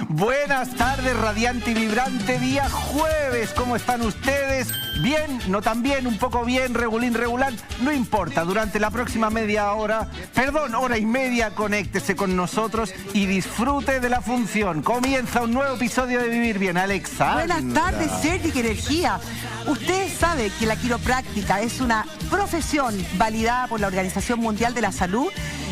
Buenas tardes, radiante y vibrante, día jueves. ¿Cómo están ustedes? ¿Bien? ¿No tan bien? ¿Un poco bien? ¿Regulín, regular? No importa, durante la próxima hora y media, conéctese con nosotros y disfrute de la función. Comienza un nuevo episodio de Vivir Bien. Alexa. Buenas tardes, Sergi, qué energía. Usted sabe que la quiropráctica es una profesión validada por la Organización Mundial de la Salud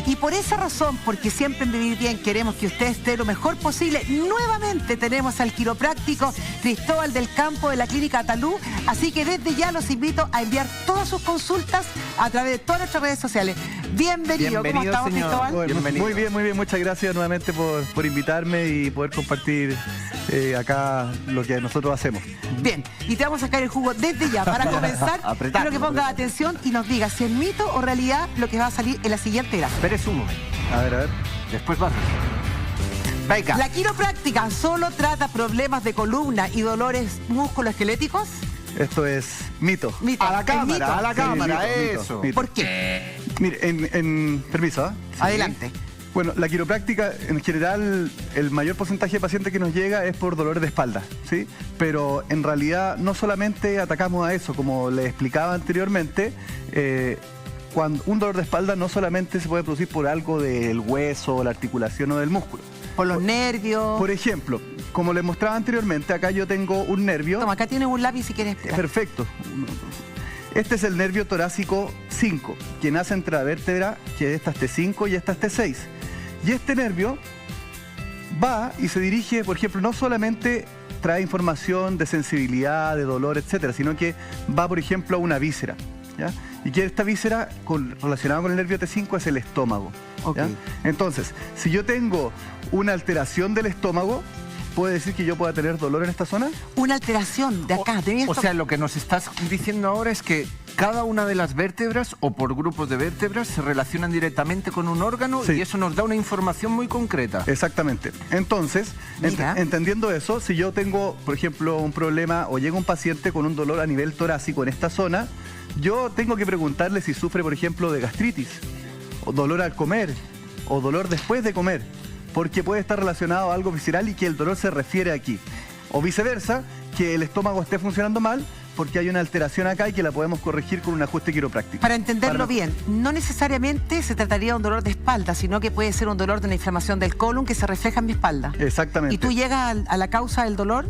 y por esa razón, porque siempre en Vivir Bien queremos que usted esté lo mejor posible, nuevamente tenemos al quiropráctico Cristóbal del Campo de la Clínica Talú, así que desde ya los invito a enviar todas sus consultas a través de todas nuestras redes sociales. Bienvenido. ¿Cómo estamos, señor Cristóbal? Bienvenido. Muy bien, muchas gracias nuevamente por invitarme y poder compartir acá lo que nosotros hacemos. Bien, y te vamos a sacar el jugo desde ya. Para comenzar, quiero que pongas atención y nos digas si es mito o realidad lo que va a salir en la siguiente gráfica. Espérese un momento. A ver. Después vas a... Venga. ¿La quiropráctica solo trata problemas de columna y dolores musculoesqueléticos? Esto es mito. Mito. A la cámara, mito, eso. mito. ¿Por qué? Mire, permiso, ¿ah? Sí. Adelante. Bueno, la quiropráctica, en general, el mayor porcentaje de pacientes que nos llega es por dolores de espalda, ¿sí? Pero en realidad no solamente atacamos a eso, como les explicaba anteriormente, cuando un dolor de espalda no solamente se puede producir por algo del hueso, la articulación o del músculo. Por los nervios. Por ejemplo, como les mostraba anteriormente, acá yo tengo un nervio. Toma, acá tienes un lápiz si quieres. Perfecto. Este es el nervio torácico 5, que nace entre la vértebra, que esta es T5 y esta es T6. Y este nervio va y se dirige, por ejemplo, no solamente trae información de sensibilidad, de dolor, etcétera, sino que va, por ejemplo, a una víscera, ¿ya? Y que esta víscera relacionada con el nervio T5 es el estómago, ¿ya? Okay. Entonces, si yo tengo una alteración del estómago, ¿puede decir que yo pueda tener dolor en esta zona? Una alteración de acá. O sea, lo que nos estás diciendo ahora es que cada una de las vértebras o por grupos de vértebras se relacionan directamente con un órgano, sí, y eso nos da una información muy concreta. Exactamente. Entonces, entendiendo eso, si yo tengo, por ejemplo, un problema o llega un paciente con un dolor a nivel torácico en esta zona, yo tengo que preguntarle si sufre, por ejemplo, de gastritis, o dolor al comer, o dolor después de comer, porque puede estar relacionado a algo visceral y que el dolor se refiere aquí. O viceversa, que el estómago esté funcionando mal porque hay una alteración acá y que la podemos corregir con un ajuste quiropráctico. Para entenderlo bien, no necesariamente se trataría de un dolor de espalda, sino que puede ser un dolor de una inflamación del colon que se refleja en mi espalda. Exactamente. Y tú llegas a la causa del dolor.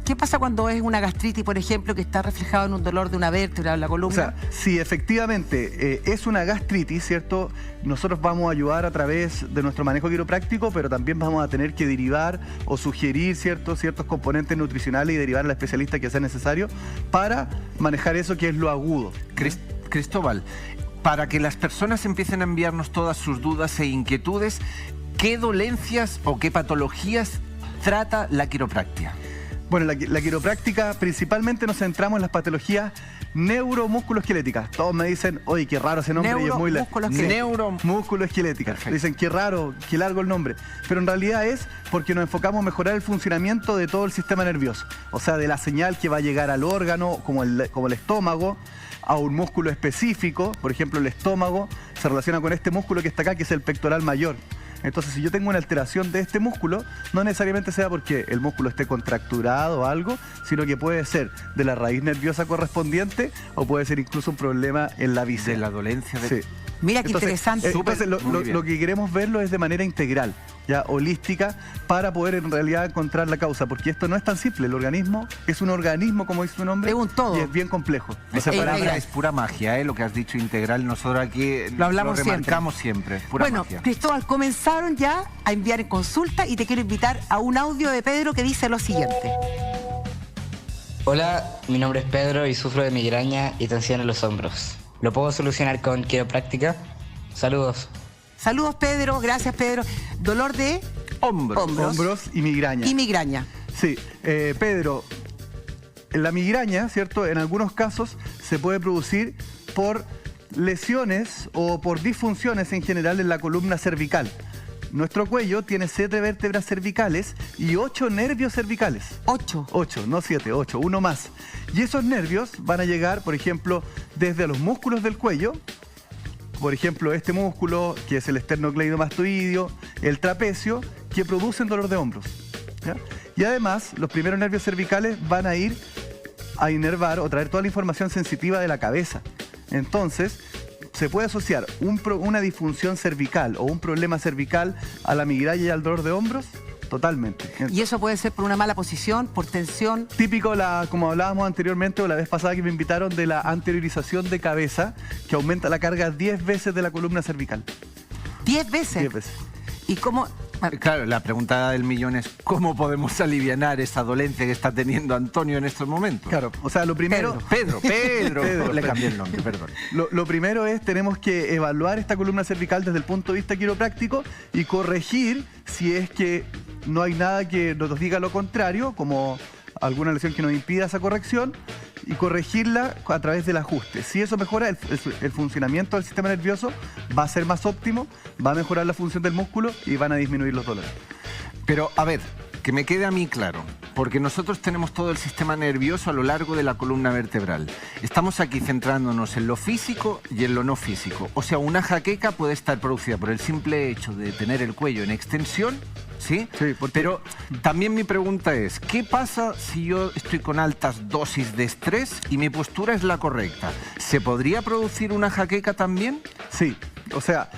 ¿Qué pasa cuando es una gastritis, por ejemplo, que está reflejado en un dolor de una vértebra o la columna? O sea, si efectivamente es una gastritis, ¿cierto? Nosotros vamos a ayudar a través de nuestro manejo quiropráctico, pero también vamos a tener que derivar o sugerir, ¿cierto?, ciertos componentes nutricionales y derivar al especialista que sea necesario para manejar eso que es lo agudo. Cristóbal, para que las personas empiecen a enviarnos todas sus dudas e inquietudes, ¿qué dolencias o qué patologías trata la quiropráctica? Bueno, la quiropráctica principalmente nos centramos en las patologías neuromusculoesqueléticas. Todos me dicen, oye, qué raro ese nombre y es muy largo. Neuromusculoesqueléticas. Dicen, qué raro, qué largo el nombre. Pero en realidad es porque nos enfocamos en mejorar el funcionamiento de todo el sistema nervioso. O sea, de la señal que va a llegar al órgano, como el estómago, a un músculo específico. Por ejemplo, el estómago se relaciona con este músculo que está acá, que es el pectoral mayor. Entonces, si yo tengo una alteración de este músculo, no necesariamente sea porque el músculo esté contracturado o algo, sino que puede ser de la raíz nerviosa correspondiente o puede ser incluso un problema en la víscera. De la dolencia de... Sí. Mira qué interesante. Entonces, lo que queremos verlo es de manera integral, ya holística, para poder en realidad encontrar la causa, porque esto no es tan simple. El organismo es un organismo, como dice su nombre, es un todo. Y es bien complejo. Esa palabra es pura magia, lo que has dicho, integral. Nosotros aquí lo remarcamos siempre. Pura magia. Cristóbal, comenzaron ya a enviar en consulta y te quiero invitar a un audio de Pedro que dice lo siguiente. Hola, mi nombre es Pedro y sufro de migraña y tensión en los hombros. ¿Lo puedo solucionar con quiropráctica? Saludos. Saludos, Pedro. Gracias, Pedro. Dolor de hombros y migraña. Y migraña. Sí, Pedro, la migraña, ¿cierto?, en algunos casos se puede producir por lesiones o por disfunciones en general en la columna cervical. Nuestro cuello tiene 7 vértebras cervicales y 8 nervios cervicales. 8. 8, no 7, 8, uno más. Y esos nervios van a llegar, por ejemplo, desde los músculos del cuello, por ejemplo, este músculo, que es el esternocleidomastoideo, el trapecio, que producen dolor de hombros, ¿ya? Y además, los primeros nervios cervicales van a ir a inervar o traer toda la información sensitiva de la cabeza. Entonces, se puede asociar una disfunción cervical o un problema cervical a la migraña y al dolor de hombros. Totalmente. ¿Y eso puede ser por una mala posición, por tensión? Típico, como hablábamos anteriormente o la vez pasada que me invitaron, de la anteriorización de cabeza, que aumenta la carga 10 veces de la columna cervical. ¿10 veces? 10 veces. ¿Y cómo...? Claro, la pregunta del millón es ¿cómo podemos aliviar esa dolencia que está teniendo Antonio en estos momentos? Claro, o sea, lo primero... Pedro, le cambié el nombre, perdón. Lo primero es, tenemos que evaluar esta columna cervical desde el punto de vista quiropráctico y corregir si es que no hay nada que nos diga lo contrario, como alguna lesión que nos impida esa corrección, y corregirla a través del ajuste. Si eso mejora, el funcionamiento del sistema nervioso va a ser más óptimo, va a mejorar la función del músculo y van a disminuir los dolores. Pero, a ver, que me quede a mí claro, porque nosotros tenemos todo el sistema nervioso a lo largo de la columna vertebral. Estamos aquí centrándonos en lo físico y en lo no físico. O sea, una jaqueca puede estar producida por el simple hecho de tener el cuello en extensión, ¿sí? Sí, pero también mi pregunta es, ¿qué pasa si yo estoy con altas dosis de estrés y mi postura es la correcta? ¿Se podría producir una jaqueca también? Sí, o sea...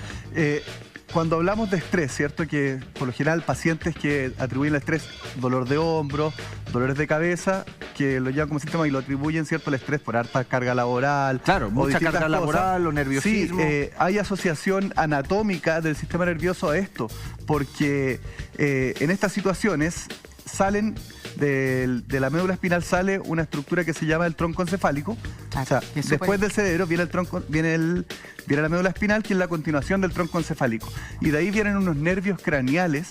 cuando hablamos de estrés, ¿cierto? Que por lo general pacientes que atribuyen al estrés dolor de hombro, dolores de cabeza, que lo llevan como síntoma y lo atribuyen, ¿cierto?, al estrés por alta carga laboral. Claro, mucha carga laboral o nerviosismo. Sí, hay asociación anatómica del sistema nervioso a esto, porque en estas situaciones salen... De la médula espinal sale una estructura que se llama el tronco encefálico. Claro, o sea, después del cerebro viene la médula espinal, que es la continuación del tronco encefálico. Y de ahí vienen unos nervios craneales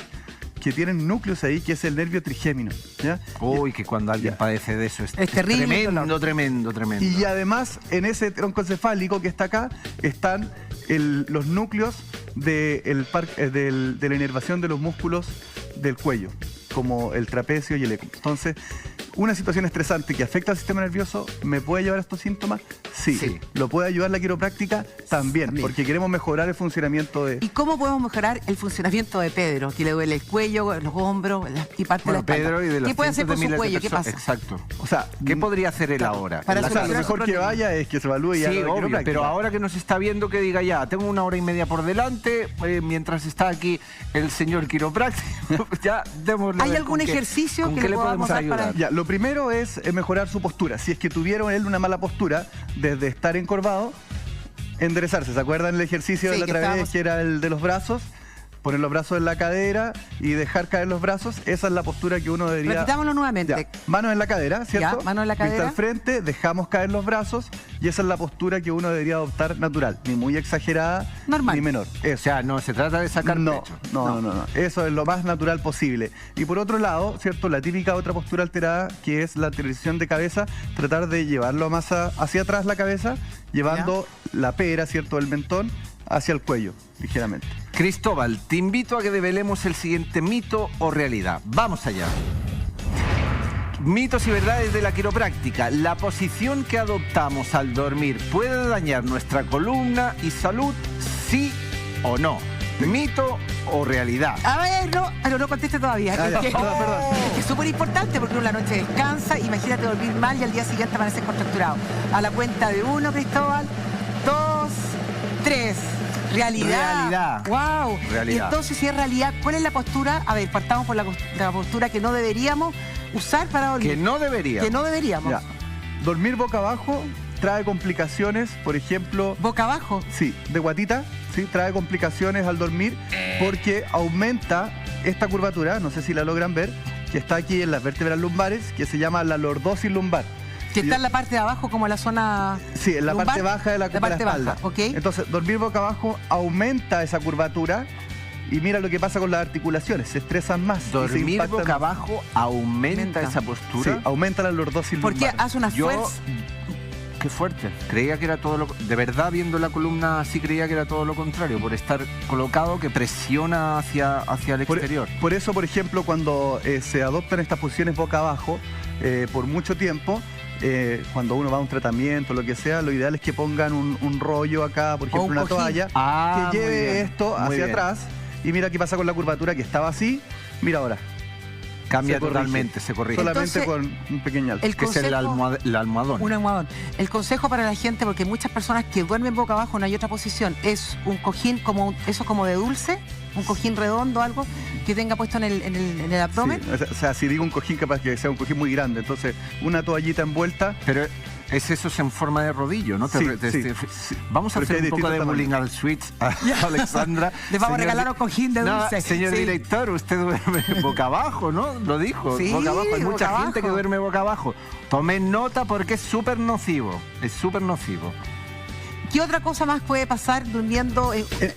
que tienen núcleos ahí, que es el nervio trigémino, ¿ya? Uy, que cuando alguien padece de eso es terrible. Tremendo. Y además, en ese tronco encefálico que está acá, están los núcleos de la inervación de los músculos del cuello, como el trapecio y el eco. Entonces, una situación estresante que afecta al sistema nervioso, ¿me puede llevar a estos síntomas? Sí. ¿Lo puede ayudar la quiropráctica? También, porque queremos mejorar el funcionamiento de... ¿Y cómo podemos mejorar el funcionamiento de Pedro? Que le duele el cuello, los hombros y parte de la espalda. Pedro y de los ¿Qué puede hacer por su cuello? ¿Qué pasa? Exacto. O sea, ¿qué podría hacer él ahora? Lo mejor que vaya es que se evalúe y sí, obvio, pero ahora que nos está viendo, que diga ya, tengo 1 hora y media por delante, mientras está aquí el señor quiropráctico, ya démosle. ¿Hay algún ejercicio que le podamos ayudar? Ya, lo primero es mejorar su postura. Si es que tuvieron él una mala postura, desde estar encorvado, enderezarse. ¿Se acuerdan el ejercicio de la otra vez, que era el de los brazos? Poner los brazos en la cadera y dejar caer los brazos. Esa es la postura que uno debería... Repitámoslo nuevamente. Ya, manos en la cadera, ¿cierto? Ya, manos en la cadera. Vista al frente, dejamos caer los brazos y esa es la postura que uno debería adoptar natural. Ni muy exagerada, normal, ni menor. Eso. O sea, no se trata de sacar pecho. No. Eso es lo más natural posible. Y por otro lado, ¿cierto? La típica otra postura alterada, que es la anteriorización de cabeza, tratar de llevarlo más hacia atrás la cabeza, llevando la pera, ¿cierto?, el mentón hacia el cuello, ligeramente. Cristóbal, te invito a que develemos el siguiente mito o realidad. Vamos allá. Mitos y verdades de la quiropráctica. ¿La posición que adoptamos al dormir puede dañar nuestra columna y salud? ¿Sí o no? ¿Mito o realidad? A ver, no conteste todavía. Perdón. Es súper importante porque uno la noche descansa, imagínate dormir mal y al día siguiente amanecer contracturado. A la cuenta de 1, Cristóbal, 2, 3. Realidad. Wow. Realidad. Y entonces, si es realidad, ¿cuál es la postura? A ver, partamos por la postura que no deberíamos usar para dormir. Que no deberíamos. Ya. Dormir boca abajo trae complicaciones, por ejemplo... ¿Boca abajo? Sí, de guatita, sí, trae complicaciones al dormir porque aumenta esta curvatura, no sé si la logran ver, que está aquí en las vértebras lumbares, que se llama la lordosis lumbar. Que está en la parte de abajo, como la zona... Sí, en la lumbar, parte baja de la espalda. Baja, ¿okay? Entonces, dormir boca abajo aumenta esa curvatura y mira lo que pasa con las articulaciones, se estresan más. Dormir boca abajo aumenta esa postura. Sí, aumenta la lordosis lumbar. Porque hace una fuerza... Qué fuerte. Creía que era todo lo... De verdad, viendo la columna, sí creía que era todo lo contrario, por estar colocado, que presiona hacia el exterior. Por eso, por ejemplo, cuando se adoptan estas posiciones boca abajo por mucho tiempo, cuando uno va a un tratamiento, lo que sea, lo ideal es que pongan un rollo acá, por ejemplo, una toalla, que lleve esto hacia atrás y mira qué pasa con la curvatura que estaba así, mira ahora. Cambia totalmente, se corrige. Solamente con un pequeño alto. Que es el almohadón. Un almohadón. El consejo para la gente, porque muchas personas que duermen boca abajo, no hay otra posición, es un cojín como de dulce, un cojín redondo, algo que tenga puesto en el abdomen. Sí, o sea, si digo un cojín, capaz que sea un cojín muy grande, entonces una toallita envuelta. Pero es eso en forma de rodillo, ¿no? Sí. Vamos a hacer un poco de bullying al switch a Alexandra. Le vamos a regalar un cojín de dulce. Señor director, usted duerme boca abajo, ¿no? Lo dijo, sí, boca abajo. Hay mucha boca gente abajo. que duerme boca abajo. Tomen nota porque es súper nocivo. Es súper nocivo. ¿Qué otra cosa más puede pasar durmiendo?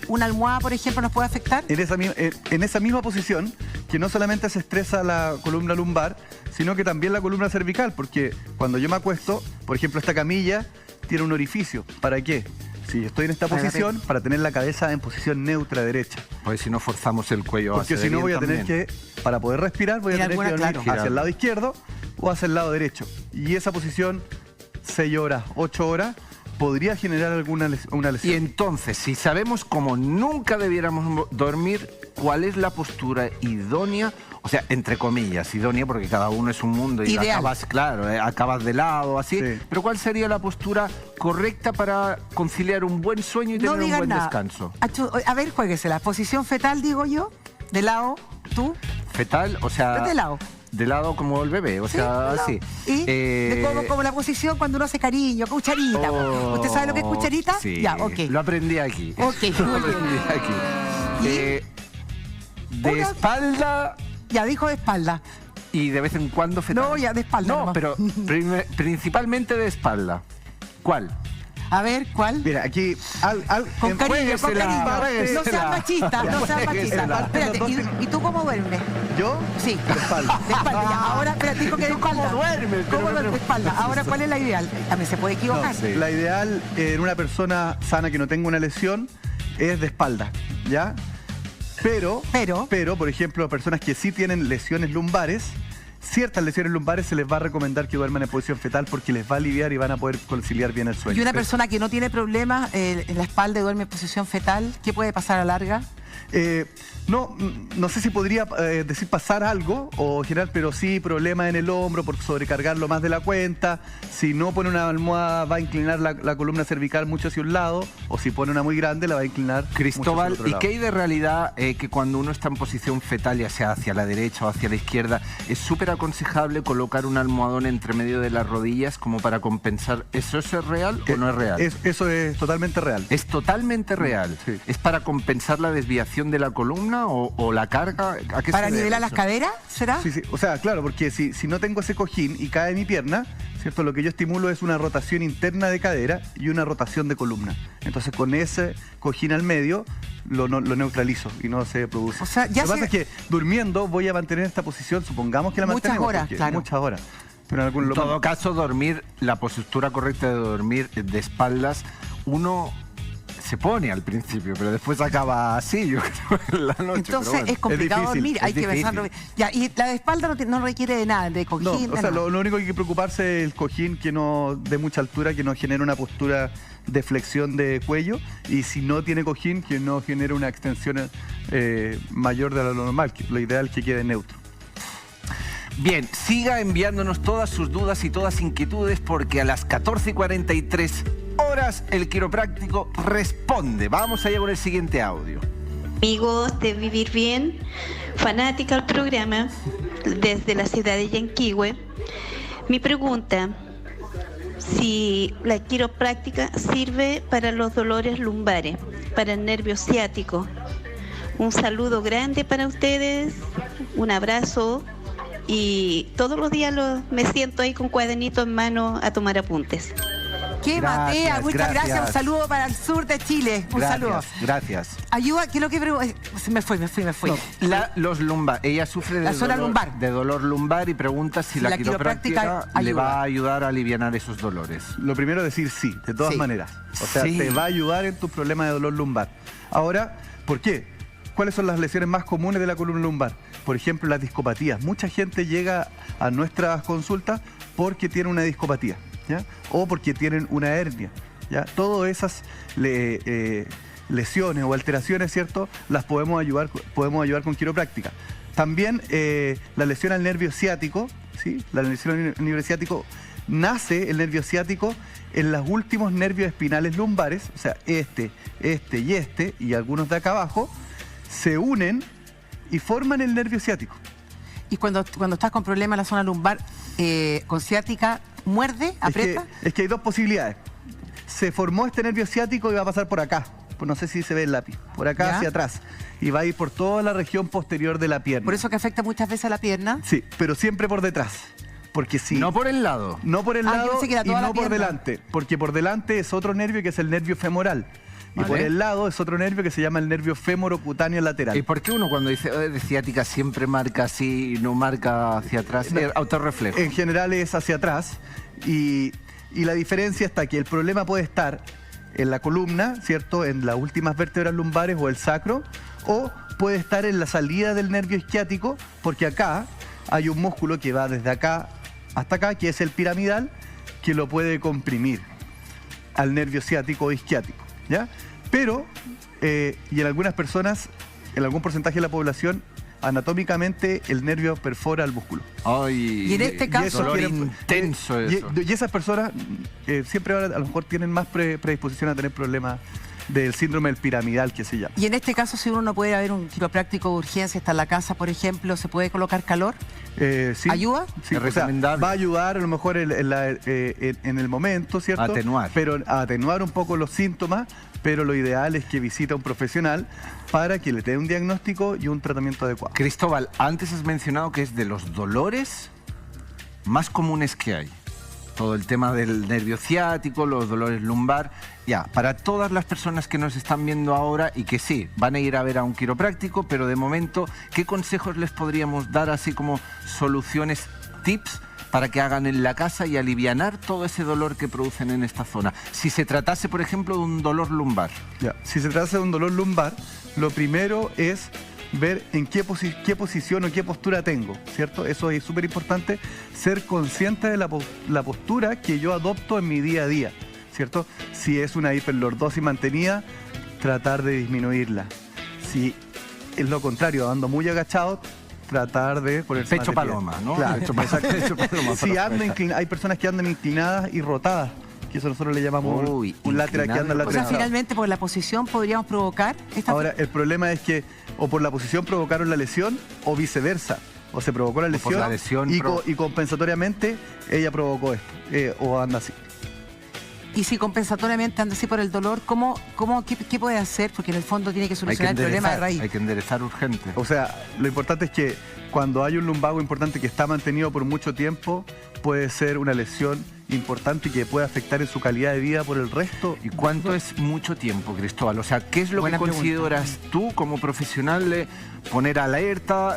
¿Una almohada, por ejemplo, nos puede afectar? En esa misma posición, que no solamente se estresa la columna lumbar, sino que también la columna cervical, porque cuando yo me acuesto, por ejemplo, esta camilla tiene un orificio. ¿Para qué? Si estoy en esta posición, para tener la cabeza en posición neutra derecha. Pues si no forzamos el cuello porque si no voy a tener que, para poder respirar, voy a tener que dormir hacia el lado izquierdo o hacia el lado derecho. Y esa posición, 6 horas, 8 horas, podría generar una lesión. Y entonces, si sabemos cómo nunca debiéramos dormir, ¿cuál es la postura idónea? O sea, entre comillas, idónea, porque cada uno es un mundo y acabas de lado, así. Sí. Pero ¿cuál sería la postura correcta para conciliar un buen sueño y tener un buen descanso? A ver, juéguesela. Posición fetal, digo yo, de lado, tú. Fetal, o sea... De lado. De lado como el bebé, o sea, así. Y como la posición cuando uno hace cariño, cucharita. ¿Usted sabe lo que es cucharita? Sí, ya, ok. Lo aprendí aquí. Ok, lo aprendí aquí. De espalda... Ya, dijo de espalda. Y de vez en cuando fetal. No, ya de espalda. No, pero principalmente de espalda. ¿Cuál? A ver, ¿cuál? Mira, aquí... Con cariño, con cariño. No seas machista, no seas machista. Espérate, ¿y tú cómo duermes? ¿Yo? Sí. De espalda. De espalda, ya. Ahora, espérate, dijo que de espalda. ¿Cómo duermes? ¿Cómo duermes de espalda? Ahora, ¿cuál es la ideal? También se puede equivocar. No, sí. La ideal en una persona sana que no tenga una lesión es de espalda, ¿ya? Pero, por ejemplo, personas que sí tienen lesiones lumbares, ciertas lesiones lumbares se les va a recomendar que duerman en posición fetal porque les va a aliviar y van a poder conciliar bien el sueño. Y una persona que no tiene problemas en la espalda y duerme en posición fetal, ¿qué puede pasar a larga? No sé si podría decir pasar algo o general, pero sí problemas en el hombro por sobrecargarlo más de la cuenta. Si no pone una almohada va a inclinar la columna cervical mucho hacia un lado, o si pone una muy grande la va a inclinar Cristóbal, mucho hacia el otro lado. ¿Y qué hay de realidad que cuando uno está en posición fetal, ya sea hacia la derecha o hacia la izquierda, es súper aconsejable colocar un almohadón entre medio de las rodillas como para compensar? ¿Eso es real o no es real? Eso es totalmente real. Es totalmente real. Sí. ¿Es para compensar la desviación de la columna o la carga? ¿A qué ¿Para se debe nivelar eso? las caderas, será? Sí, o sea, claro, porque si no tengo ese cojín y cae mi pierna, ¿cierto? Lo que yo estimulo es una rotación interna de cadera y una rotación de columna. Entonces, con ese cojín al medio, lo neutralizo y no se produce. O sea, lo que pasa es que durmiendo voy a mantener esta posición, supongamos que la mantenemos. Muchas horas, claro. Muchas horas. Pero en todo caso, dormir, la postura correcta de dormir de espaldas, uno se pone al principio, pero después acaba así, yo creo, en la noche. Entonces bueno, es complicado dormir, hay que pensarlo. Ya, y la de espalda no requiere de nada, de cojín. No, o sea, lo único que hay que preocuparse es el cojín que no dé mucha altura, que no genere una postura de flexión de cuello, y si no tiene cojín, que no genere una extensión mayor de lo normal, que lo ideal es que quede neutro. Bien, siga enviándonos todas sus dudas y todas inquietudes porque a las 14:43 horas el quiropráctico responde. Vamos allá con el siguiente audio. Amigos de Vivir Bien, fanática al programa desde la ciudad de Yanquihue. Mi pregunta, si la quiropráctica sirve para los dolores lumbares, para el nervio ciático. Un saludo grande para ustedes, un abrazo. Y todos los días me siento ahí con cuadernito en mano a tomar apuntes. ¡Qué matea! Muchas gracias. Un saludo para el sur de Chile. Un saludo. Gracias. Ayuda, ¿qué es lo que me fui? No, los lumbar. Ella sufre de dolor lumbar y pregunta si la quiropráctica le va a ayudar a aliviar esos dolores. Lo primero es decir sí, de todas maneras. O sea, te va a ayudar en tus problemas de dolor lumbar. Ahora, ¿por qué? ¿Cuáles son las lesiones más comunes de la columna lumbar? Por ejemplo, las discopatías. Mucha gente llega a nuestras consultas porque tiene una discopatía, ¿ya? O porque tienen una hernia, ¿ya? Todas esas lesiones o alteraciones, ¿cierto? Las podemos ayudar con quiropráctica. También la lesión al nervio ciático, ¿sí? La lesión al nervio ciático, nace el nervio ciático en los últimos nervios espinales lumbares, o sea, este y algunos de acá abajo, se unen y forman el nervio ciático. Y cuando estás con problemas en la zona lumbar, con ciática, ¿muerde? ¿Aprieta? Es que hay dos posibilidades. Se formó este nervio ciático y va a pasar por acá. Pues no sé si se ve el lápiz. Por acá, ¿ya?, hacia atrás. Y va a ir por toda la región posterior de la pierna. ¿Por eso que afecta muchas veces a la pierna? Sí, pero siempre por detrás. Porque si... No por el lado. No por el lado y no por pierna. delante. Porque por delante es otro nervio que es el nervio femoral. Y por el lado es otro nervio que se llama el nervio femorocutáneo lateral. ¿Y por qué uno cuando dice de ciática siempre marca así y no marca hacia atrás? Autorreflejo. En general es hacia atrás. Y la diferencia está que el problema puede estar en la columna, ¿cierto? En las últimas vértebras lumbares o el sacro. O puede estar en la salida del nervio isquiático, porque acá hay un músculo que va desde acá hasta acá, que es el piramidal, que lo puede comprimir al nervio ciático o isquiático, ¿ya? Pero, y en algunas personas, en algún porcentaje de la población, anatómicamente el nervio perfora el músculo. Ay, y en este caso... dolor intenso eso. Y esas personas siempre a lo mejor tienen más predisposición a tener problemas del síndrome del piramidal, que se llama. Y en este caso, si uno no puede haber un quiropráctico de urgencia, está en la casa, por ejemplo, ¿se puede colocar calor? Sí. ¿Ayuda? Sí, es recomendable. Va a ayudar a lo mejor en el momento, ¿cierto? Atenuar. Pero a atenuar un poco los síntomas, pero lo ideal es que visite a un profesional para que le dé un diagnóstico y un tratamiento adecuado. Cristóbal, antes has mencionado que es de los dolores más comunes que hay. Todo el tema del nervio ciático, los dolores lumbar. Ya, para todas las personas que nos están viendo ahora y que sí, van a ir a ver a un quiropráctico, pero de momento, ¿qué consejos les podríamos dar así como soluciones, tips para que hagan en la casa y alivianar todo ese dolor que producen en esta zona? Si se tratase, por ejemplo, de un dolor lumbar. Ya, si se tratase de un dolor lumbar, lo primero es ver en qué posición o qué postura tengo, ¿cierto? Eso es súper importante, ser consciente de la postura que yo adopto en mi día a día, ¿cierto? Si es una hiperlordosis mantenida, tratar de disminuirla. Si es lo contrario, ando muy agachado, tratar de ponerse pecho paloma, ¿no? Claro, pecho paloma. Si hay personas que andan inclinadas y rotadas, que eso nosotros le llamamos un lateral, que anda lateral. O sea, finalmente por la posición podríamos provocar esta... Ahora, el problema es que o por la posición provocaron la lesión o viceversa. O se provocó la lesión, y compensatoriamente ella provocó esto, o anda así. Y si compensatoriamente anda así por el dolor, ¿qué puede hacer? Porque en el fondo tiene que solucionar el problema de raíz. Hay que enderezar urgente. O sea, lo importante es que cuando hay un lumbago importante que está mantenido por mucho tiempo, puede ser una lesión importante y que puede afectar en su calidad de vida por el resto. ¿Y cuánto es mucho tiempo, Cristóbal? O sea, ¿qué es lo que consideras tú como profesional de poner alerta,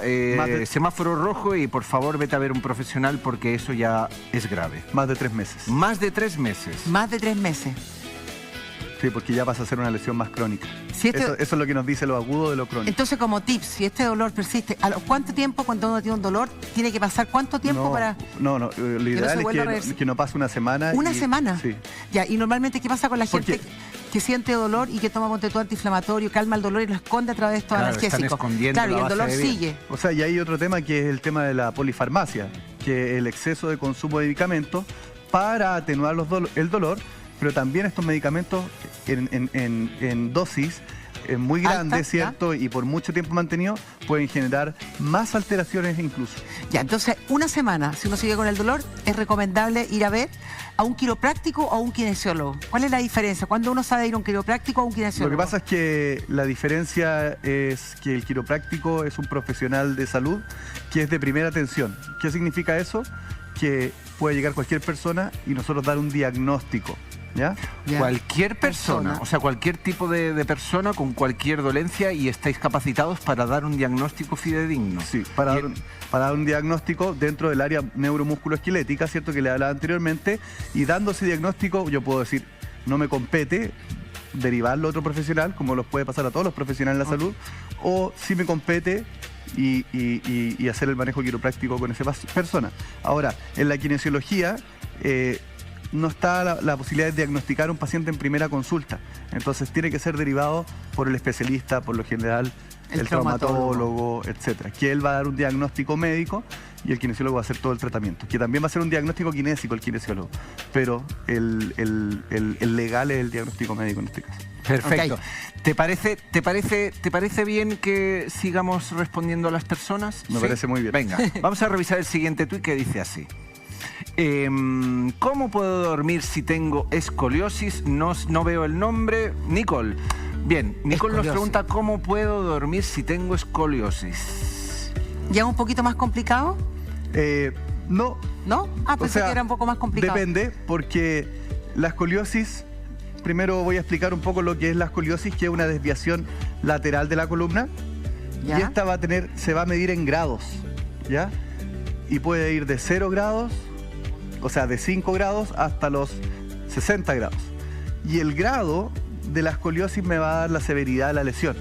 semáforo rojo y por favor vete a ver un profesional porque eso ya es grave? Más de 3 meses. Más de 3 meses. Más de 3 meses. Sí, porque ya pasa a ser una lesión más crónica. Si eso es lo que nos dice lo agudo de lo crónico. Entonces, como tips, si este dolor persiste, ¿a cuánto tiempo cuando uno tiene un dolor tiene que pasar? ¿Cuánto tiempo para...? No, lo ideal es que no pase una semana. ¿Una semana? Sí. Ya, y normalmente, ¿qué pasa con la gente que siente dolor y que toma montetú antiinflamatorio, calma el dolor y lo esconde a través de estos analgésicos? Claro, y el dolor sigue. O sea, y hay otro tema que es el tema de la polifarmacia, que es el exceso de consumo de medicamentos para atenuar el dolor, pero también estos medicamentos en dosis muy grandes, ¿cierto? Y por mucho tiempo mantenido, pueden generar más alteraciones incluso. Ya, entonces, una semana, si uno sigue con el dolor, es recomendable ir a ver a un quiropráctico o a un kinesiólogo. ¿Cuál es la diferencia? ¿Cuándo uno sabe ir a un quiropráctico o a un kinesiólogo? Lo que pasa es que la diferencia es que el quiropráctico es un profesional de salud que es de primera atención. ¿Qué significa eso? Que puede llegar cualquier persona y nosotros dar un diagnóstico. ¿Ya? Cualquier persona, o sea, cualquier tipo de persona con cualquier dolencia y estáis capacitados para dar un diagnóstico fidedigno. Sí, para dar un diagnóstico dentro del área neuromusculoesquelética, ¿cierto? Que le hablaba anteriormente, y dando ese diagnóstico yo puedo decir, no me compete derivarlo a otro profesional, como los puede pasar a todos los profesionales de la salud, o si me compete y hacer el manejo quiropráctico con esa persona. Ahora, en la kinesiología, no está la posibilidad de diagnosticar a un paciente en primera consulta. Entonces tiene que ser derivado por el especialista, por lo general el traumatólogo, etcétera. Que él va a dar un diagnóstico médico y el kinesiólogo va a hacer todo el tratamiento. Que también va a ser un diagnóstico kinésico el kinesiólogo. Pero el legal es el diagnóstico médico en este caso. Perfecto. Okay. ¿Te parece bien que sigamos respondiendo a las personas? Me parece muy bien. Venga, vamos a revisar el siguiente tuit que dice así. ¿Cómo puedo dormir si tengo escoliosis? No veo el nombre. Nicole. Bien, Nicole nos pregunta ¿cómo puedo dormir si tengo escoliosis? ¿Ya un poquito más complicado? No. ¿No? Pensé que era un poco más complicado. Depende, porque la escoliosis... Primero voy a explicar un poco lo que es la escoliosis, que es una desviación lateral de la columna. ¿Ya? Y esta se va a medir en grados, ¿ya? Y puede ir de 0 grados, o sea, de 5 grados hasta los 60 grados. Y el grado de la escoliosis me va a dar la severidad de la lesión.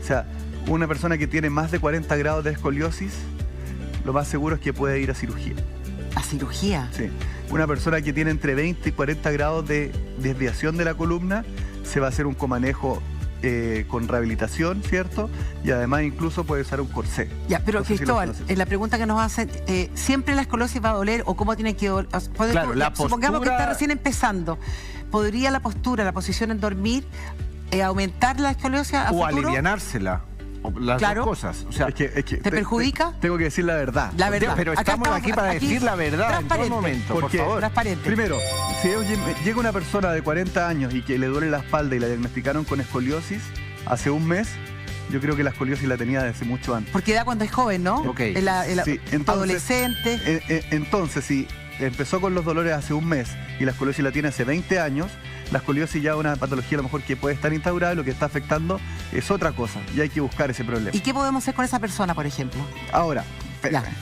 O sea, una persona que tiene más de 40 grados de escoliosis, lo más seguro es que puede ir a cirugía. ¿A cirugía? Sí. Una persona que tiene entre 20 y 40 grados de desviación de la columna, se va a hacer un comanejo con rehabilitación, ¿cierto? Y además incluso puede usar un corsé. Ya, pero no sé, Cristóbal, la pregunta que nos hacen, ¿siempre la escoliosis va a doler o cómo tiene que doler? Claro, supongamos que está recién empezando. ¿Podría la postura, la posición en dormir, aumentar la escoliosis a futuro? O alivianársela. Las dos cosas. O sea, es que ¿te perjudica? Tengo que decir la verdad. La verdad. Pero estamos aquí para decir la verdad en todo momento, por favor. Transparente. Primero, si llega una persona de 40 años y que le duele la espalda y la diagnosticaron con escoliosis hace un mes, yo creo que la escoliosis la tenía desde mucho antes. Porque da cuando es joven, ¿no? Okay. Sí, entonces, adolescente. Entonces, si empezó con los dolores hace un mes y la escoliosis la tiene hace 20 años, la escoliosis ya es una patología a lo mejor que puede estar instaurada y lo que está afectando es otra cosa y hay que buscar ese problema. ¿Y qué podemos hacer con esa persona, por ejemplo? Ahora,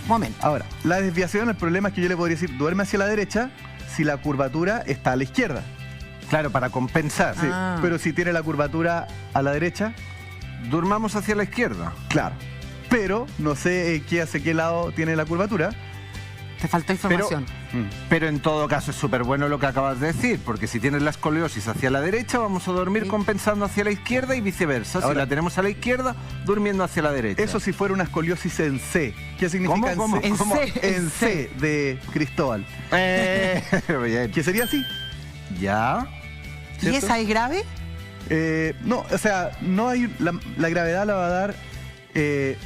momento. Ahora, la desviación, el problema es que yo le podría decir, duerme hacia la derecha si la curvatura está a la izquierda. Claro, para compensar. Sí, pero si tiene la curvatura a la derecha, durmamos hacia la izquierda. Claro, pero no sé hacia qué lado tiene la curvatura. Te faltó información. Pero en todo caso es súper bueno lo que acabas de decir, porque si tienes la escoliosis hacia la derecha, vamos a dormir compensando hacia la izquierda y viceversa. Ahora, si la tenemos a la izquierda, durmiendo hacia la derecha. Eso si fuera una escoliosis en C. ¿Qué significa ¿Cómo? en C? En C de Cristóbal. ¿Qué sería así? Ya. ¿Y esa es grave? No, o sea, no hay la gravedad la va a dar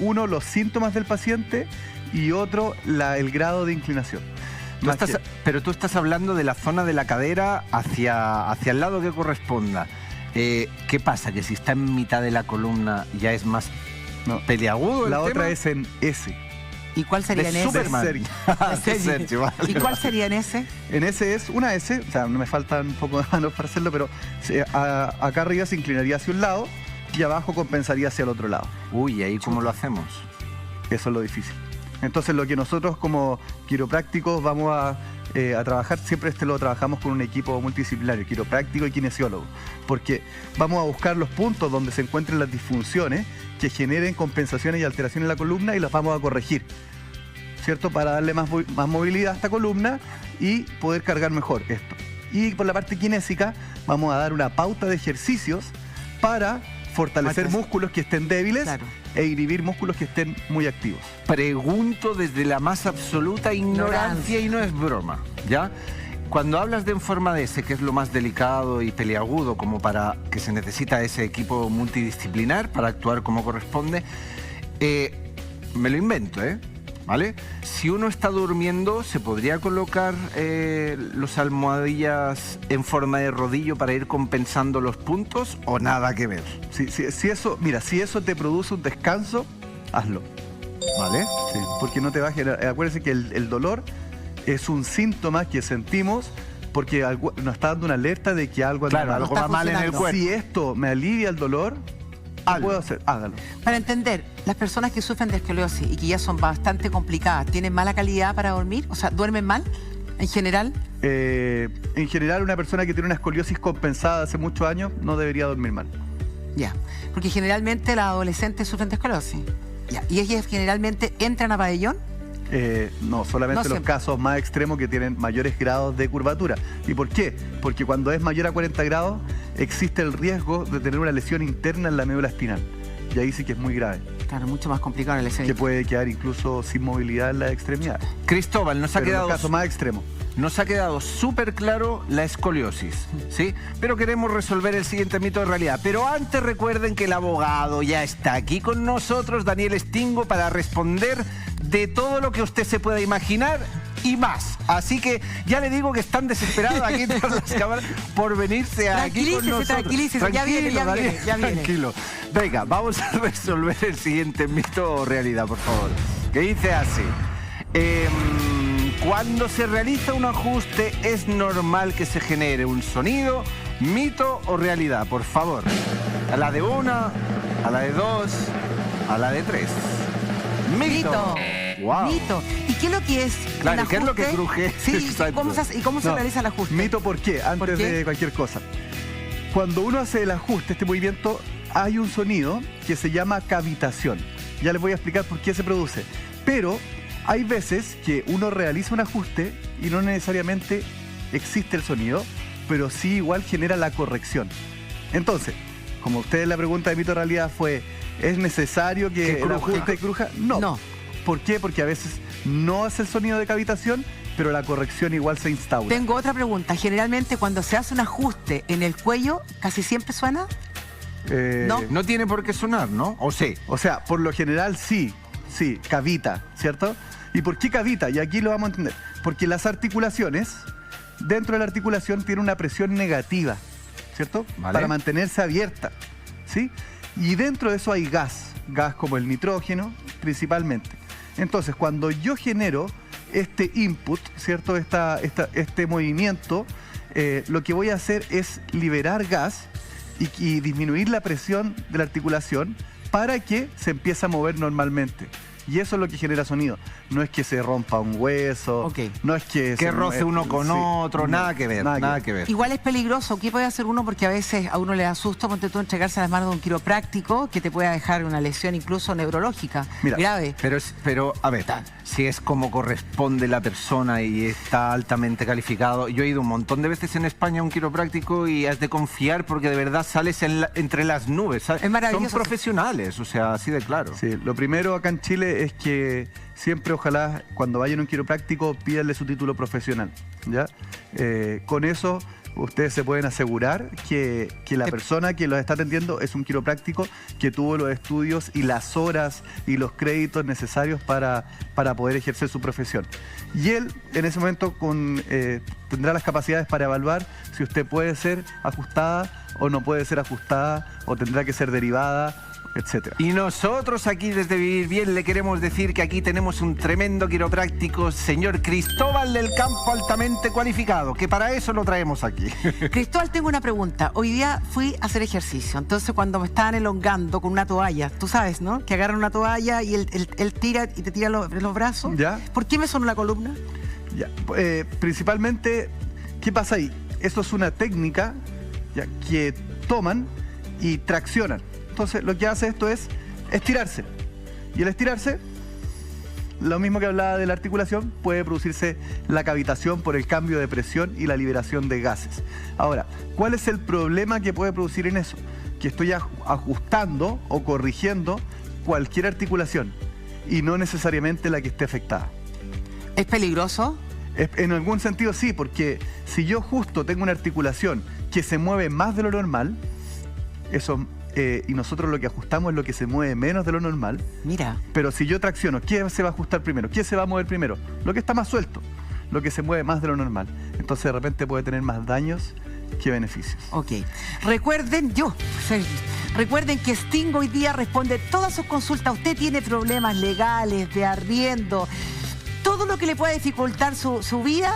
uno, los síntomas del paciente, y otro, el grado de inclinación. Pero tú estás hablando de la zona de la cadera hacia el lado que corresponda. ¿Qué pasa? ¿Que si está en mitad de la columna ya es más peliagudo el La tema? Otra es en S. ¿Y cuál sería en S? ¿Y cuál sería en S? En S es una S, o sea, no me faltan un poco de manos para hacerlo, pero acá arriba se inclinaría hacia un lado y abajo compensaría hacia el otro lado. Uy, ¿y ahí cómo lo hacemos? Eso es lo difícil. Entonces lo que nosotros como quiroprácticos vamos a trabajar, siempre lo trabajamos con un equipo multidisciplinario, quiropráctico y kinesiólogo, porque vamos a buscar los puntos donde se encuentren las disfunciones que generen compensaciones y alteraciones en la columna y las vamos a corregir, ¿cierto? Para darle más movilidad a esta columna y poder cargar mejor esto. Y por la parte kinésica vamos a dar una pauta de ejercicios para fortalecer músculos que estén débiles e inhibir músculos que estén muy activos. Pregunto desde la más absoluta ignorancia y no es broma, ¿ya? Cuando hablas de en forma de S, que es lo más delicado y peliagudo, como para que se necesita ese equipo multidisciplinar para actuar como corresponde, me lo invento, ¿vale? Si uno está durmiendo, ¿se podría colocar los almohadillas en forma de rodillo para ir compensando los puntos o nada que ver? Si eso te produce un descanso, hazlo. ¿Vale? Sí, porque no te va a generar... Acuérdense que el dolor es un síntoma que sentimos porque nos está dando una alerta de que algo va mal en el cuerpo. Si esto me alivia el dolor, ¿qué puedo hacer? Hágalo. Para entender, las personas que sufren de escoliosis y que ya son bastante complicadas, ¿tienen mala calidad para dormir? O sea, ¿duermen mal en general? En general, una persona que tiene una escoliosis compensada hace muchos años no debería dormir mal. Ya, porque generalmente las adolescentes sufren de escoliosis. Ya. ¿Y ellas generalmente entran a pabellón? No, solamente los casos más extremos que tienen mayores grados de curvatura. ¿Y por qué? Porque cuando es mayor a 40 grados existe el riesgo de tener una lesión interna en la médula espinal. Y ahí sí que es muy grave. Claro, mucho más complicado en el escenario. Que puede quedar incluso sin movilidad en las extremidades. Cristóbal, nos ha quedado... en el caso más extremo. Nos ha quedado súper claro la escoliosis, ¿sí? Pero queremos resolver el siguiente mito de realidad. Pero antes recuerden que el abogado ya está aquí con nosotros, Daniel Stingo, para responder de todo lo que usted se pueda imaginar y más. Así que ya le digo que están desesperados aquí tras las cámaras por venirse aquí con nosotros. Tranquilícese, ya viene. Tranquilo. Venga, vamos a resolver el siguiente mito o realidad, por favor. Que dice así. Cuando se realiza un ajuste, ¿es normal que se genere un sonido, mito o realidad? Por favor. A la de 1, a la de 2, a la de 3. Mito. Wow. Mito. ¿Y qué es lo que es? Claro, ¿qué es lo que cruje? Sí, ¿y cómo se realiza el ajuste? Mito, ¿por qué? Antes de cualquier cosa. Cuando uno hace el ajuste, este movimiento, hay un sonido que se llama cavitación. Ya les voy a explicar por qué se produce. Pero hay veces que uno realiza un ajuste y no necesariamente existe el sonido, pero sí igual genera la corrección. Entonces, como ustedes la pregunta de mito o realidad fue, ¿es necesario que el ajuste cruja? No. ¿Por qué? Porque a veces no hace el sonido de cavitación, pero la corrección igual se instaura. Tengo otra pregunta. Generalmente cuando se hace un ajuste en el cuello, ¿casi siempre suena? No tiene por qué sonar, ¿no? ¿O sí? O sea, por lo general sí, cavita, ¿cierto? ¿Y por qué cavita? Y aquí lo vamos a entender. Porque las articulaciones, dentro de la articulación tiene una presión negativa, ¿cierto? Vale. Para mantenerse abierta, ¿sí? Y dentro de eso hay gas como el nitrógeno, principalmente. Entonces, cuando yo genero este input, ¿cierto? Este movimiento, lo que voy a hacer es liberar gas y disminuir la presión de la articulación para que se empiece a mover normalmente. Y eso es lo que genera sonido. No es que se rompa un hueso, no es que roce uno con otro, nada que ver. Igual es peligroso. ¿Qué puede hacer uno? Porque a veces a uno le da susto, ponte tú, entregarse a las manos de un quiropráctico que te pueda dejar una lesión incluso neurológica, grave. Pero, a ver, si es como corresponde la persona y está altamente calificado. Yo he ido un montón de veces en España a un quiropráctico y has de confiar porque de verdad sales entre las nubes. ¿Sabes? Es maravilloso. Son profesionales, o sea, así de claro. Sí, lo primero acá en Chile es que siempre, ojalá, cuando vayan a un quiropráctico, pídanle su título profesional, ¿ya? Con eso, ustedes se pueden asegurar que la persona que los está atendiendo es un quiropráctico que tuvo los estudios y las horas y los créditos necesarios para poder ejercer su profesión. Y él, en ese momento, tendrá las capacidades para evaluar si usted puede ser ajustada o no puede ser ajustada o tendrá que ser derivada, etcétera. Y nosotros aquí desde Vivir Bien le queremos decir que aquí tenemos un tremendo quiropráctico, señor Cristóbal del Campo, altamente cualificado, que para eso lo traemos aquí. Cristóbal, tengo una pregunta. Hoy día fui a hacer ejercicio, entonces cuando me estaban elongando con una toalla, tú sabes, ¿no? Que agarran una toalla y él tira y te tira los brazos. ¿Ya? ¿Por qué me sonó la columna? Ya. Principalmente, ¿qué pasa ahí? Eso es una técnica, ¿ya?, que toman y traccionan. Entonces, lo que hace esto es estirarse. Y el estirarse, lo mismo que hablaba de la articulación, puede producirse la cavitación por el cambio de presión y la liberación de gases. Ahora, ¿cuál es el problema que puede producir en eso? Que estoy ajustando o corrigiendo cualquier articulación y no necesariamente la que esté afectada. ¿Es peligroso? En algún sentido sí, porque si yo justo tengo una articulación que se mueve más de lo normal, eso... y nosotros lo que ajustamos es lo que se mueve menos de lo normal. Mira. Pero si yo tracciono, ¿qué se va a ajustar primero? ¿Qué se va a mover primero? Lo que está más suelto, lo que se mueve más de lo normal. Entonces de repente puede tener más daños que beneficios. Ok. Recuerden que Stingo hoy día responde todas sus consultas. Usted tiene problemas legales, de arriendo, todo lo que le pueda dificultar su vida,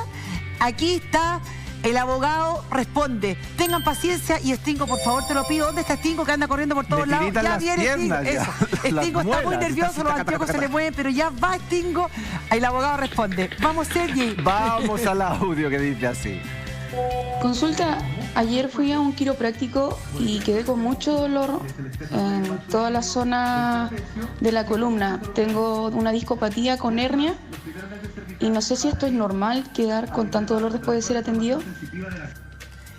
aquí está. El abogado responde. Tengan paciencia y Stingo, por favor, te lo pido. ¿Dónde está Stingo que anda corriendo por todos lados? Ya viene Stingo. Eso. Stingo está muy nervioso, los anteojos se le mueven, pero ya va Stingo. El abogado responde. Vamos, Sergi. Vamos al audio que dice así. Consulta Ayer fui a un quiropráctico y quedé con mucho dolor en toda la zona de la columna. Tengo una discopatía con hernia y no sé si esto es normal, quedar con tanto dolor después de ser atendido.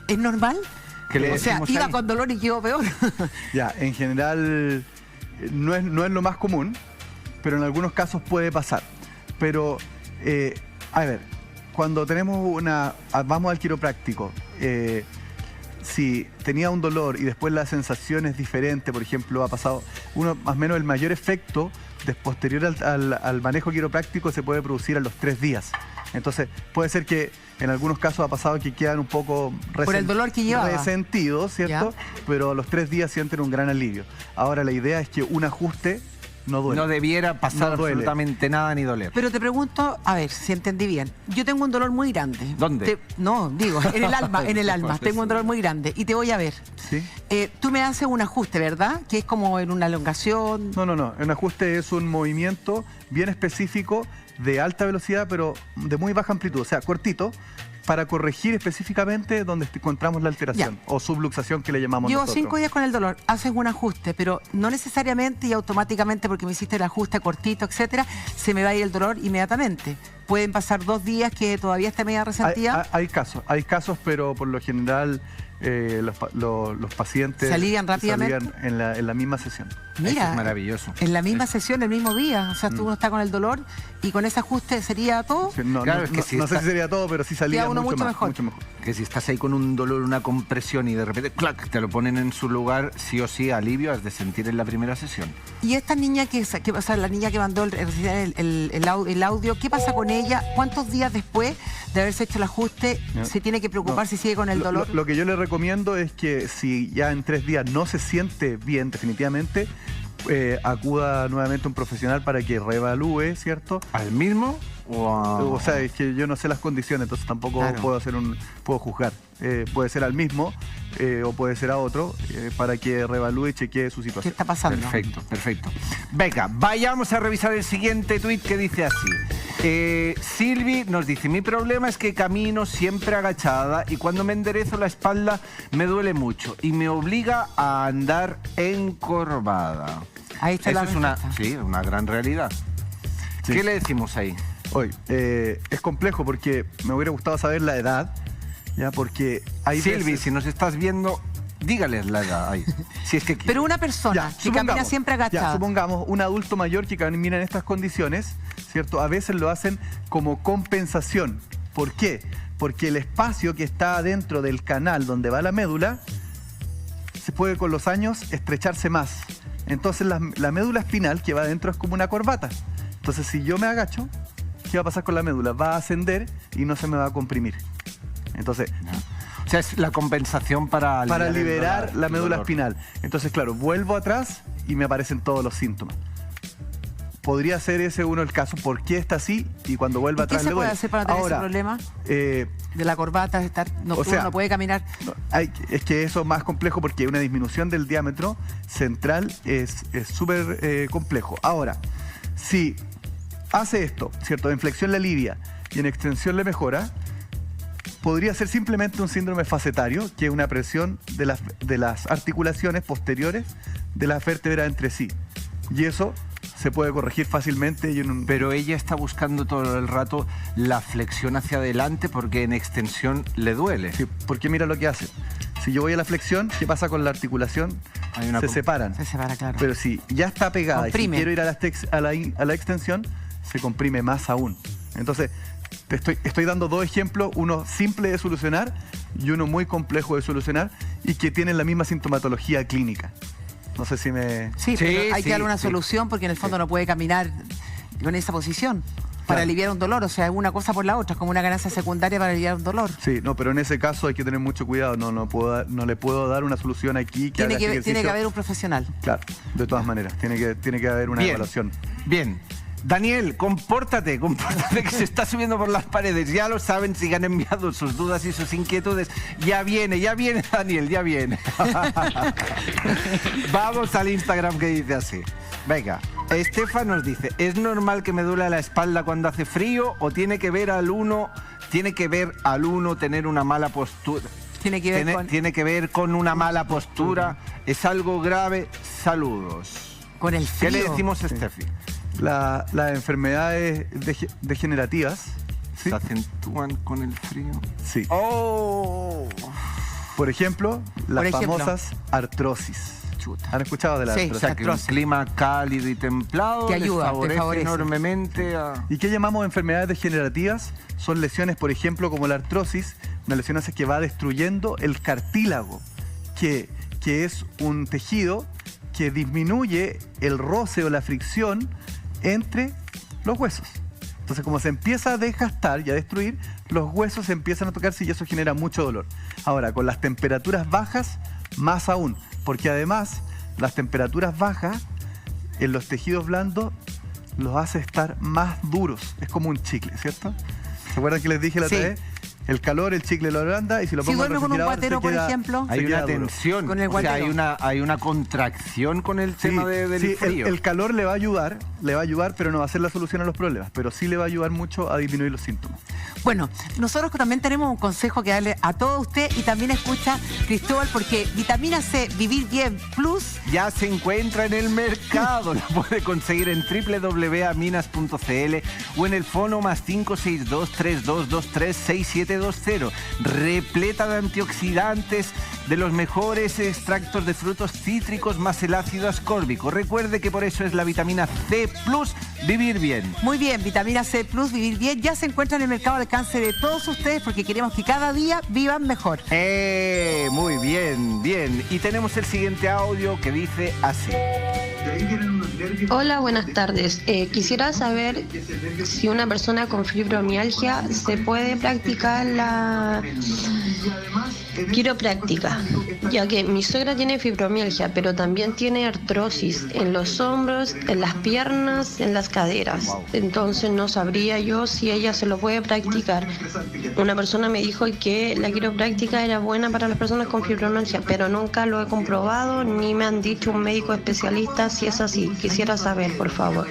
¿Es normal? O sea, iba con dolor y quedó peor. Ya, en general no es lo más común, pero en algunos casos puede pasar. Pero, a ver, cuando tenemos vamos al quiropráctico, si tenía un dolor y después la sensación es diferente, por ejemplo, ha pasado más o menos el mayor efecto posterior al manejo quiropráctico se puede producir a los 3 días. Entonces, puede ser que en algunos casos ha pasado que quedan un poco por el dolor que llevaba, resentidos, ¿cierto? ¿Ya? Pero a los 3 días sienten un gran alivio. Ahora, la idea es que un ajuste no duele. No debiera pasar absolutamente nada ni doler. Pero te pregunto, a ver, si entendí bien. Yo tengo un dolor muy grande. ¿Dónde? No, digo, en el alma, en el alma. Tengo un dolor muy grande y te voy a ver. ¿Sí? Tú me haces un ajuste, ¿verdad? Que es como en una elongación. No. Un ajuste es un movimiento bien específico de alta velocidad, pero de muy baja amplitud, o sea, cortito, para corregir específicamente donde encontramos la alteración o subluxación que le llamamos Llevo nosotros. 5 días con el dolor, haces un ajuste, pero no necesariamente y automáticamente porque me hiciste el ajuste cortito, etcétera, se me va a ir el dolor inmediatamente. Pueden pasar 2 días que todavía esté media resentida. Hay casos, pero por lo general los pacientes se alivian rápidamente. Se alivian en la misma sesión. Mira, eso es maravilloso. En la misma sesión, el mismo día. O sea, tú uno está con el dolor y con ese ajuste sería todo. Sí, no sé si sería todo, pero sí salía mucho mejor. Que si estás ahí con un dolor, una compresión y de repente, ¡clac!, te lo ponen en su lugar, sí o sí alivio has de sentir en la primera sesión. Y esta niña o sea, la niña que mandó el audio, ¿qué pasa con ella? ¿Cuántos días después de haberse hecho el ajuste se tiene que preocupar si sigue con el dolor? Lo que yo le recomiendo es que si ya en 3 días no se siente bien definitivamente, acuda nuevamente a un profesional para que reevalúe, ¿cierto? ¿Al mismo? O sea, es que yo no sé las condiciones, entonces tampoco puedo juzgar. Puede ser al mismo o puede ser a otro para que reevalúe y chequee su situación. ¿Qué está pasando? Perfecto. Venga, vayamos a revisar el siguiente tuit que dice así. Silvi nos dice, mi problema es que camino siempre agachada y cuando me enderezo la espalda me duele mucho y me obliga a andar encorvada. Ahí está. Eso es una gran realidad. Sí. ¿Qué le decimos ahí? Hoy, es complejo porque me hubiera gustado saber la edad, ¿ya? Porque hay Silvi, si nos estás viendo, dígales la edad ahí, si es que quiere. Pero una persona que camina siempre agachada. Supongamos, un adulto mayor que camina en estas condiciones, ¿cierto? A veces lo hacen como compensación. ¿Por qué? Porque el espacio que está dentro del canal donde va la médula se puede con los años estrecharse más. Entonces la médula espinal que va adentro es como una corbata. Entonces si yo me agacho, ¿qué va a pasar con la médula? Va a ascender y no se me va a comprimir. Entonces, o sea, es la compensación para liberar la médula espinal. Entonces, claro, vuelvo atrás y me aparecen todos los síntomas. Podría ser ese uno el caso. ¿Por qué está así? Y cuando vuelva atrás le duele. ¿Qué se puede hacer para tener ese problema? De la corbata, no puede caminar. Es que eso es más complejo porque una disminución del diámetro central es súper complejo. Ahora, si hace esto, ¿cierto? En flexión le alivia y en extensión le mejora, podría ser simplemente un síndrome facetario, que es una presión de las articulaciones posteriores de las vértebras entre sí. Y eso se puede corregir fácilmente. Pero ella está buscando todo el rato la flexión hacia adelante porque en extensión le duele. Sí, porque mira lo que hace. Si yo voy a la flexión, ¿qué pasa con la articulación? Se separan. Se separa, claro. Pero si ya está pegada y si quiero ir a la extensión, se comprime más aún. Entonces, estoy dando 2 ejemplos, uno simple de solucionar y uno muy complejo de solucionar y que tienen la misma sintomatología clínica. No sé si me... Sí, pero hay que darle una solución porque en el fondo no puede caminar con esa posición para aliviar un dolor. O sea, es una cosa por la otra, es como una ganancia secundaria para aliviar un dolor. Sí, no, pero en ese caso hay que tener mucho cuidado. No le puedo dar una solución aquí. Tiene que haber un profesional. Claro, de todas maneras, tiene que haber una evaluación. Bien. Daniel, compórtate que se está subiendo por las paredes. Ya lo saben, si han enviado sus dudas y sus inquietudes. Ya viene Daniel, ya viene. Vamos al Instagram que dice así. Venga, Estefan nos dice, ¿es normal que me duele la espalda cuando hace frío o tiene que ver al uno tener una mala postura? Tiene que ver con una mala postura. Es algo grave. Saludos. Con el frío. ¿Qué le decimos a Steffi? Las enfermedades degenerativas, ¿sí?, se acentúan con el frío. Sí. ¡Oh! Por ejemplo, famosas artrosis. Chuta. ¿Han escuchado de la artrosis? O sea, que un clima cálido y templado te ayuda, te favorece enormemente ¿Y qué llamamos enfermedades degenerativas? Son lesiones, por ejemplo, como la artrosis. Una lesión hace que va destruyendo el cartílago, que es un tejido que disminuye el roce o la fricción entre los huesos. Entonces, como se empieza a desgastar y a destruir, los huesos empiezan a tocarse y eso genera mucho dolor. Ahora, con las temperaturas bajas, más aún, porque además las temperaturas bajas en los tejidos blandos los hace estar más duros. Es como un chicle, ¿cierto? ¿Se acuerdan que les dije la otra vez? El calor, el chicle lo agranda y si lo pongo en el refrigerador, con un guatero, por ejemplo, hay una tensión, con el guatero. O sea, hay una contracción con el tema del frío. El calor le va a ayudar, pero no va a ser la solución a los problemas, pero sí le va a ayudar mucho a disminuir los síntomas. Bueno, nosotros también tenemos un consejo que darle a todo usted y también escucha Cristóbal, porque Vitamina C Vivir Bien Plus ya se encuentra en el mercado. La puede conseguir en www.aminas.cl o en el fono +562 3223 6720. Repleta de antioxidantes, de los mejores extractos de frutos cítricos más el ácido ascórbico. Recuerde que por eso es la vitamina C Plus Vivir Bien. Muy bien, vitamina C Plus Vivir Bien ya se encuentra en el mercado al alcance de todos ustedes porque queremos que cada día vivan mejor. Muy bien, bien. Y tenemos el siguiente audio que dice así. Hola, buenas tardes. Quisiera saber si una persona con fibromialgia se puede practicar la quiropráctica, ya que mi suegra tiene fibromialgia, pero también tiene artrosis en los hombros, en las piernas, en las caderas. Entonces no sabría yo si ella se lo puede practicar. Una persona me dijo que la quiropráctica era buena para las personas con fibromialgia, pero nunca lo he comprobado ni me han dicho un médico especialista si es así. Quisiera saber, por favor.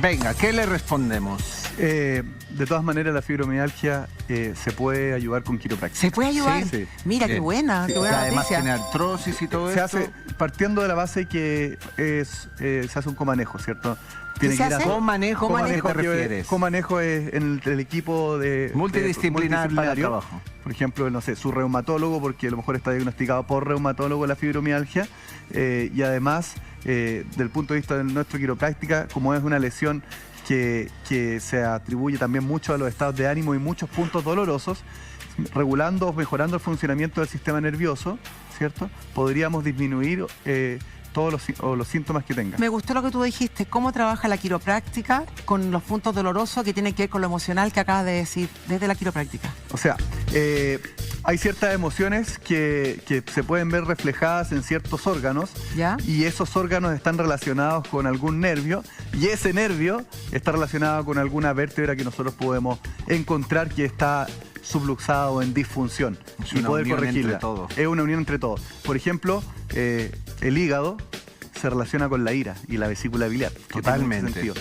Venga, ¿qué le respondemos? De todas maneras, la fibromialgia se puede ayudar con quiropráctica. ¿Se puede ayudar? Sí. Mira, qué buena, qué buena Además noticia. tiene artrosis y todo Se eso. hace partiendo de la base que se hace un comanejo, ¿cierto? ¿Qué se hace? ¿Comanejo? ¿A qué te refieres? Comanejo es en el equipo de multidisciplinar para el trabajo. Por ejemplo, no sé, su reumatólogo, porque a lo mejor está diagnosticado por reumatólogo la fibromialgia, y además, del punto de vista de nuestra quiropráctica, como es una lesión que se atribuye también mucho a los estados de ánimo y muchos puntos dolorosos, regulando o mejorando el funcionamiento del sistema nervioso, ¿cierto? Podríamos disminuir todos los síntomas que tenga. Me gustó lo que tú dijiste, cómo trabaja la quiropráctica con los puntos dolorosos que tienen que ver con lo emocional que acabas de decir desde la quiropráctica. O sea, hay ciertas emociones que se pueden ver reflejadas en ciertos órganos. ¿Ya? Y esos órganos están relacionados con algún nervio y ese nervio está relacionado con alguna vértebra que nosotros podemos encontrar que está subluxada o en disfunción y poder corregirla. Es una unión entre todos. Por ejemplo, el hígado se relaciona con la ira y la vesícula biliar. Totalmente.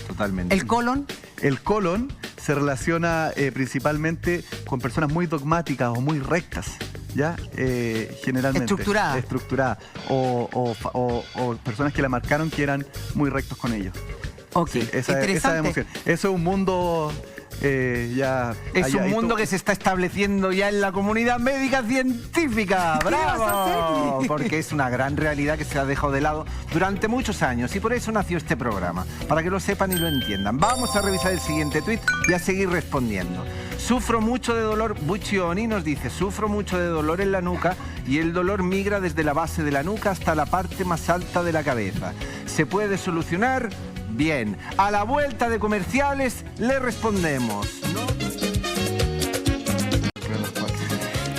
¿El colon? El colon se relaciona principalmente con personas muy dogmáticas o muy rectas, ¿ya? Generalmente. Estructuradas. O personas que la marcaron que eran muy rectos con ellos. Ok, sí, esa emoción. Eso es un mundo... es un mundo que se está estableciendo ya en la comunidad médica científica. ¡Bravo! Porque es una gran realidad que se ha dejado de lado durante muchos años y por eso nació este programa, para que lo sepan y lo entiendan. Vamos a revisar el siguiente tuit y a seguir respondiendo. Sufro mucho de dolor, Buccioni nos dice, sufro mucho de dolor en la nuca y el dolor migra desde la base de la nuca hasta la parte más alta de la cabeza. ¿Se puede solucionar? Bien, a la vuelta de comerciales le respondemos.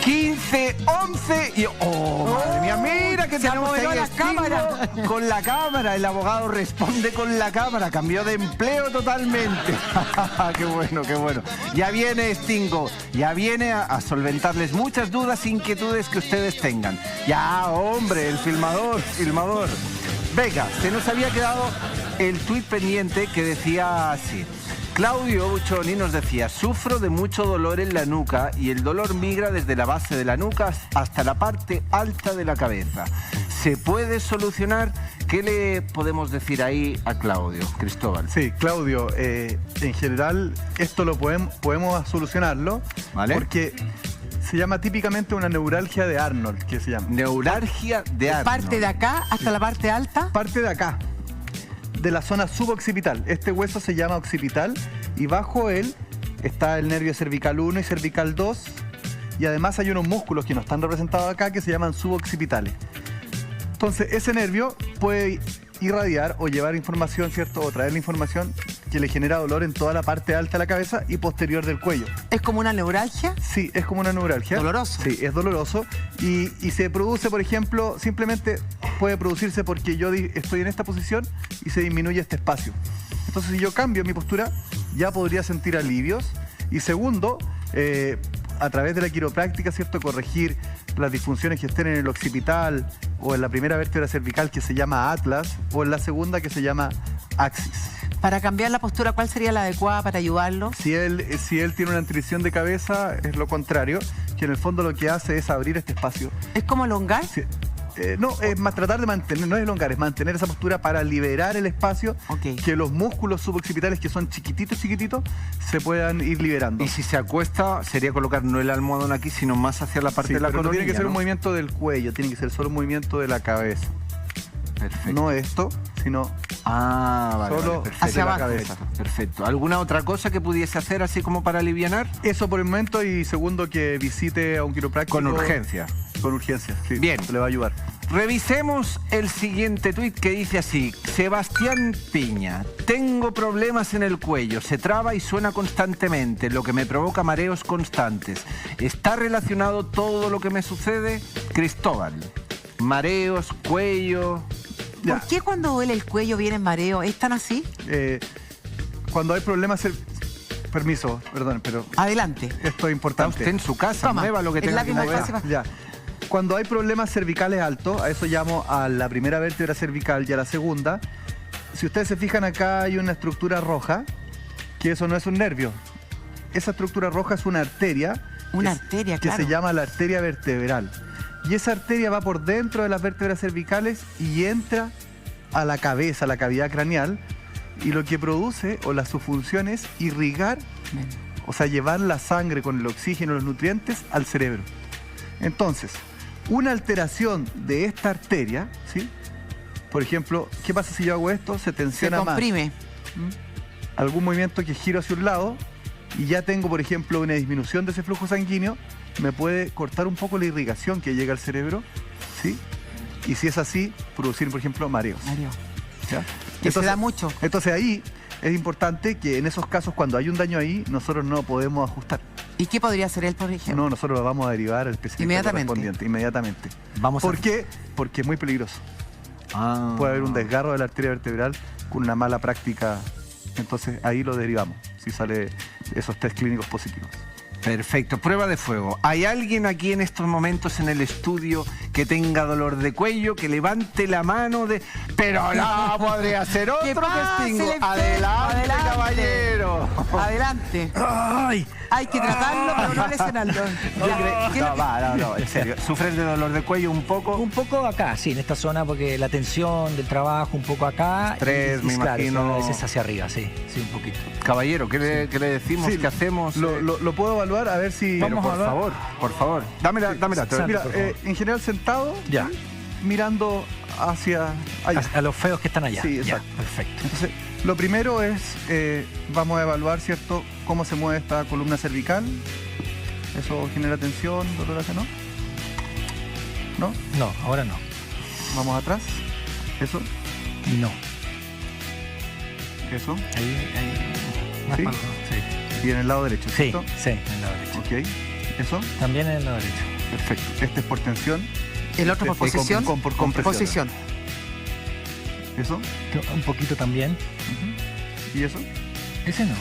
15, 11 y... ¡Oh, madre mía! Mira que tenemos ahí la cámara. Con la cámara, el abogado responde con la cámara. Cambió de empleo totalmente. ¡Qué bueno, qué bueno! Ya viene Stingo. Ya viene a solventarles muchas dudas e inquietudes que ustedes tengan. Ya, hombre, el filmador. Venga, se nos había quedado el tuit pendiente que decía así. Claudio Buchoni nos decía, sufro de mucho dolor en la nuca y el dolor migra desde la base de la nuca hasta la parte alta de la cabeza. ¿Se puede solucionar? ¿Qué le podemos decir ahí a Claudio, Cristóbal? Sí, Claudio, en general esto lo podemos solucionarlo, ¿vale? Porque se llama típicamente una neuralgia de Arnold, que se llama. Neuralgia de Arnold. ¿Parte de acá hasta la parte alta? Parte de acá, de la zona suboccipital. Este hueso se llama occipital y bajo él está el nervio cervical 1 y cervical 2 y además hay unos músculos que no están representados acá que se llaman suboccipitales. Entonces ese nervio puede irradiar o llevar información, ¿cierto? O traer la información que le genera dolor en toda la parte alta de la cabeza y posterior del cuello. ¿Es como una neuralgia? Sí, es como una neuralgia. ¿Doloroso? Sí, es doloroso y se produce, por ejemplo, simplemente puede producirse porque yo estoy en esta posición y se disminuye este espacio. Entonces si yo cambio mi postura ya podría sentir alivios. Y segundo, a través de la quiropráctica, ¿cierto? Corregir las disfunciones que estén en el occipital o en la primera vértebra cervical que se llama atlas o en la segunda que se llama axis. Para cambiar la postura, ¿cuál sería la adecuada para ayudarlo? Si él tiene una anterición de cabeza, es lo contrario, que en el fondo lo que hace es abrir este espacio. ¿Es como elongar? Sí. No, es más tratar de mantener, no es elongar, es mantener esa postura para liberar el espacio, que los músculos suboccipitales que son chiquititos, se puedan ir liberando. Y si se acuesta, sería colocar no el almohadón aquí, sino más hacia la parte de la coronilla. No tiene que ser un movimiento del cuello, tiene que ser solo un movimiento de la cabeza. Perfecto. No esto, sino solo hacia la abajo. Cabeza. Perfecto. ¿Alguna otra cosa que pudiese hacer así como para alivianar? Eso por el momento, y segundo, que visite a un quiropráctico. Con urgencia. Con urgencia, sí. Bien. Le va a ayudar. Revisemos el siguiente tuit que dice así: Sebastián Piña, tengo problemas en el cuello, se traba y suena constantemente, lo que me provoca mareos constantes. ¿Está relacionado todo lo que me sucede? Cristóbal, mareos, cuello... ¿Por qué cuando duele el cuello viene mareo? ¿Es tan así? Cuando hay problemas... Permiso, perdón, pero... Adelante. Esto es importante. Está usted en su casa, mueva lo que tenga que mover. Ya. Cuando hay problemas cervicales altos, a eso llamo a la primera vértebra cervical y a la segunda. Si ustedes se fijan, acá hay una estructura roja, que eso no es un nervio. Esa estructura roja es una arteria. Una arteria, claro. Que se llama la arteria vertebral. Y esa arteria va por dentro de las vértebras cervicales y entra a la cabeza, a la cavidad craneal. Y lo que produce, su función es irrigar, o sea, llevar la sangre con el oxígeno y los nutrientes al cerebro. Entonces, una alteración de esta arteria, ¿sí? Por ejemplo, ¿qué pasa si yo hago esto? Se tensiona más. Se comprime. Algún movimiento que giro hacia un lado y ya tengo, por ejemplo, una disminución de ese flujo sanguíneo, me puede cortar un poco la irrigación que llega al cerebro, ¿sí? Y si es así, producir, por ejemplo, mareos. ¿Ya? Que se da mucho. Entonces ahí es importante que en esos casos, cuando hay un daño ahí, nosotros no podemos ajustar. ¿Y qué podría hacer él, por ejemplo? No, nosotros lo vamos a derivar al especialista correspondiente. Inmediatamente. ¿Por qué? Porque es muy peligroso. Puede haber un desgarro de la arteria vertebral con una mala práctica. Entonces ahí lo derivamos, si sale esos test clínicos positivos. Perfecto, prueba de fuego. ¿Hay alguien aquí en estos momentos en el estudio que tenga dolor de cuello, que levante la mano de... Pero no, podría ser otro testigo. Adelante, caballero. Adelante. Ay. Hay que tratarlo, pero no lesionarlo. No, en serio. ¿Sufres de dolor de cuello un poco? Un poco acá, sí, en esta zona, porque la tensión del trabajo un poco acá. Estrés, me imagino. A veces hacia arriba, sí, un poquito. Caballero, ¿qué le decimos? ¿Qué hacemos? Lo puedo evaluar, a ver si... Vamos a evaluar. Por favor. Dámela. Mira, en general sentado, ya, mirando hacia allá. A los feos que están allá. Sí, exacto. Ya, perfecto. Entonces, lo primero es, vamos a evaluar, ¿cierto?, cómo se mueve esta columna cervical. Eso genera tensión, dolor hacia, ¿no? ¿No? No, ahora no. Vamos atrás. Eso. No. Eso. Ahí. ¿Sí? Sí. Y en el lado derecho, ¿cierto? Sí, en el lado derecho. Ok. ¿Eso? También en el lado derecho. Perfecto. Este es por tensión. El otro por posición. Por compresión. Posición. ¿Eso? Un poquito también. ¿Y eso? Ese no.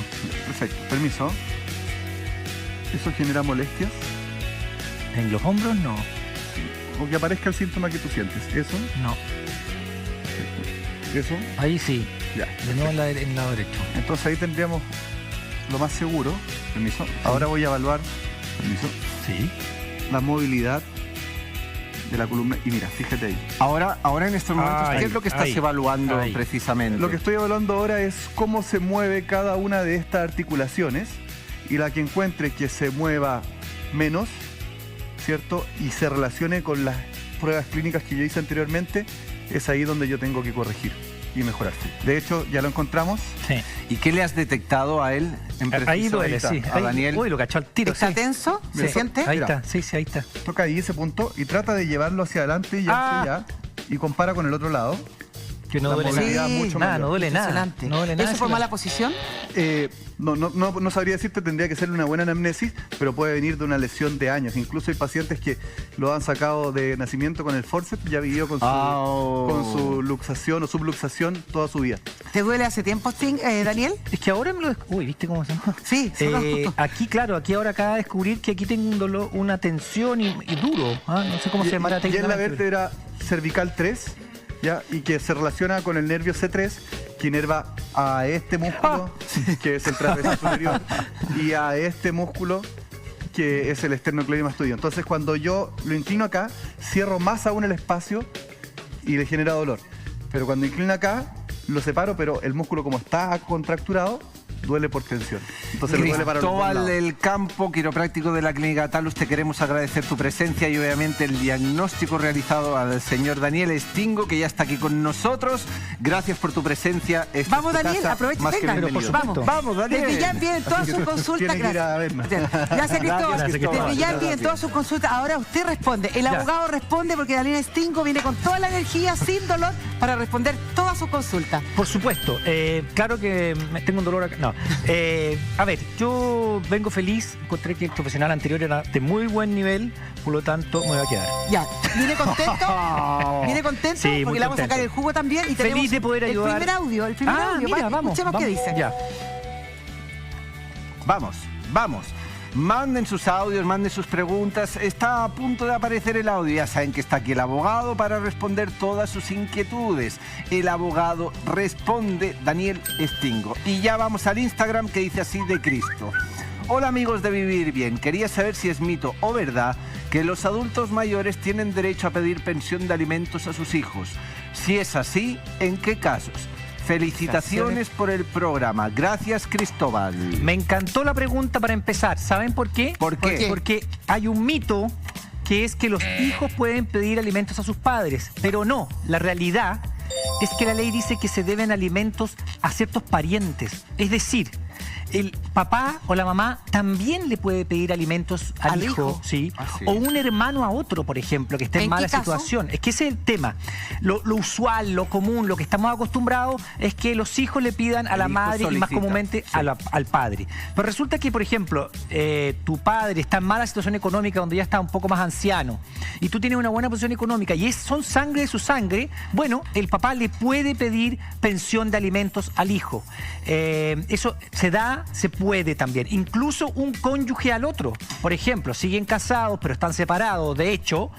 Perfecto. Permiso. ¿Eso genera molestias? En los hombros no. O que aparezca el síntoma que tú sientes. ¿Eso? No. ¿Eso? Ahí sí. Ya. De nuevo en el lado derecho. Entonces ahí tendríamos lo más seguro, permiso, ahora voy a evaluar, permiso, la movilidad de la columna. Y mira, fíjate ahí. Ahora en estos momentos, ¿qué es lo que estás evaluando precisamente? Lo que estoy evaluando ahora es cómo se mueve cada una de estas articulaciones, y la que encuentre que se mueva menos, ¿cierto? Y se relacione con las pruebas clínicas que yo hice anteriormente, es ahí donde yo tengo que corregir y mejorar. De hecho, ya lo encontramos. Sí. ¿Y qué le has detectado a él en preciso? Ahí duele, sí. A Daniel. Uy, lo cachó al tiro. ¿Está tenso? ¿Se siente? Ahí está, sí, ahí está. Toca ahí ese punto y trata de llevarlo hacia adelante y hacia allá, y compara con el otro lado. Que no duele nada. Mucho nada, mayor. no duele nada. No duele nada. ¿Eso por mala posición? No sabría decirte, tendría que ser una buena anamnesis, pero puede venir de una lesión de años. Incluso hay pacientes que lo han sacado de nacimiento con el forceps, ya vivió con su luxación o subluxación toda su vida. ¿Te duele hace tiempo, Daniel? Es que ahora me lo... Uy, ¿viste cómo se llama? Sí. Aquí, claro, ahora acaba de descubrir que aquí tengo un dolor, una tensión y duro. No sé cómo se llamará técnicamente. Y es la vértebra cervical 3, ¿ya? Y que se relaciona con el nervio C3, que inerva a este músculo, que es el trapecio superior, y a este músculo, que es el esternocleidomastoideo. Entonces, cuando yo lo inclino acá, cierro más aún el espacio y le genera dolor. Pero cuando inclino acá, lo separo, pero el músculo, como está contracturado, duele por tensión. Entonces le duele para los dos lados. Cristóbal del Campo, quiropráctico de la Clínica Talus, te queremos agradecer tu presencia y obviamente el diagnóstico realizado al señor Daniel Stingo, que ya está aquí con nosotros. Gracias por tu presencia. Vamos, Daniel, aprovecha, venga. Vamos, Daniel. Desde ya envíen todas sus consultas. Gracias, Cristóbal. Desde ya envíen todas sus consultas. Ahora usted responde. El abogado responde, porque Daniel Stingo viene con toda la energía, sin dolor, para responder todas sus consultas. Por supuesto. Claro que tengo un dolor acá. No. A ver, yo vengo feliz. Encontré que el profesional anterior era de muy buen nivel, por lo tanto me voy a quedar. Ya, ¿viene contento? ¿Viene contento? Sí, porque le vamos a sacar el jugo también. Y feliz de poder ayudar. El primer audio. Mira, vamos. Escuchemos qué dice. Ya. Vamos. Manden sus audios, manden sus preguntas. Está a punto de aparecer el audio. Ya saben que está aquí el abogado para responder todas sus inquietudes. El abogado responde, Daniel Stingo. Y ya vamos al Instagram, que dice así de Cristo. Hola amigos de Vivir Bien. Quería saber si es mito o verdad que los adultos mayores tienen derecho a pedir pensión de alimentos a sus hijos. Si es así, ¿en qué casos? Felicitaciones por el programa. Gracias, Cristóbal. Me encantó la pregunta para empezar. ¿Saben por qué? ¿Por qué? Porque hay un mito que es que los hijos pueden pedir alimentos a sus padres, pero no. La realidad es que la ley dice que se deben alimentos a ciertos parientes. Es decir, el papá o la mamá también le puede pedir alimentos al hijo, ¿sí? O un hermano a otro, por ejemplo, que esté en mala situación. Es que ese es el tema. Lo usual, lo común, lo que estamos acostumbrados es que los hijos le pidan a la madre y más comúnmente al padre. Pero resulta que, por ejemplo, tu padre está en mala situación económica, donde ya está un poco más anciano, y tú tienes una buena posición económica y son sangre de su sangre, bueno, el papá le puede pedir pensión de alimentos al hijo. Eso se puede también. Incluso un cónyuge al otro. Por ejemplo, siguen casados, pero están separados. De hecho,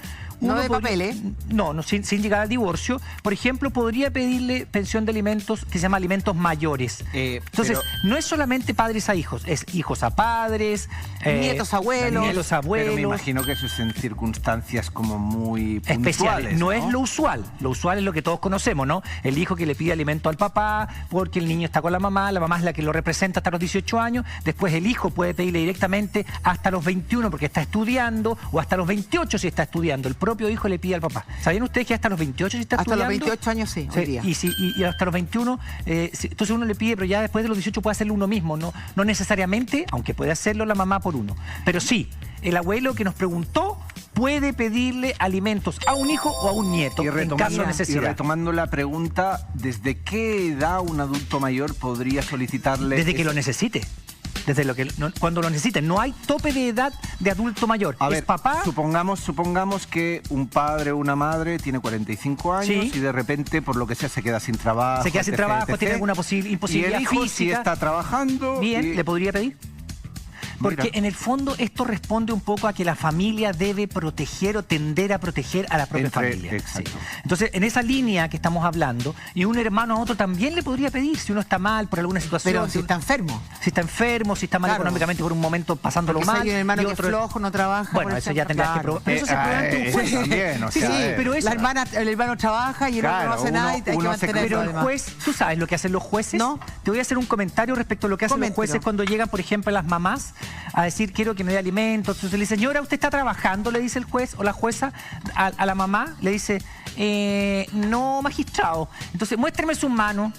no de papeles. No, sin llegar al divorcio. Por ejemplo, podría pedirle pensión de alimentos que se llama alimentos mayores. Entonces, no es solamente padres a hijos, es hijos a padres, nietos a abuelos. Pero me imagino que eso es en circunstancias como muy especiales. No es lo usual. Lo usual es lo que todos conocemos, ¿no? El hijo que le pide alimento al papá porque el niño está con la mamá es la que lo representa hasta los 18 años. Después el hijo puede pedirle directamente hasta los 21 porque está estudiando, o hasta los 28 si está estudiando. El propio hijo le pide al papá. ¿Sabían ustedes que hasta los 28 si está estudiando? Hasta los 28 años sí, hoy día. Y hasta los 21, entonces uno le pide, pero ya después de los 18 puede hacerlo uno mismo. No necesariamente, aunque puede hacerlo la mamá por uno. Pero sí, el abuelo que nos preguntó puede pedirle alimentos a un hijo o a un nieto en caso de necesidad. Y retomando la pregunta, ¿desde qué edad un adulto mayor podría solicitarle? Desde que lo necesite. Cuando lo necesiten. No hay tope de edad de adulto mayor. A ver, papá. Supongamos que un padre o una madre tiene 45 años y de repente, por lo que sea, se queda sin trabajo. Tiene alguna imposibilidad y el hijo, física. Si está trabajando. Bien, ¿le podría pedir? Porque en el fondo esto responde un poco a que la familia debe proteger o tender a proteger a la propia familia. Exacto. Sí. Entonces, en esa línea que estamos hablando, y un hermano a otro también le podría pedir si uno está mal por alguna situación. Pero si está enfermo. Si está enfermo, si está mal económicamente por un momento pasándolo mal. Si hay un hermano que es flojo, no trabaja. Bueno, eso ya tendrás que probar. Pero eso se prueba ante un juez. También, o sea, Sí, pero eso, el hermano trabaja y el otro no hace nada y hay que mantener. Pero el juez, ¿tú sabes lo que hacen los jueces? No. Te voy a hacer un comentario respecto a lo que hacen los jueces cuando llegan, por ejemplo, las mamás a decir, quiero que me dé alimentos. Entonces le dice, señora, ¿usted está trabajando? Le dice el juez o la jueza a la mamá, le dice, no, magistrado. Entonces, muéstrame sus manos.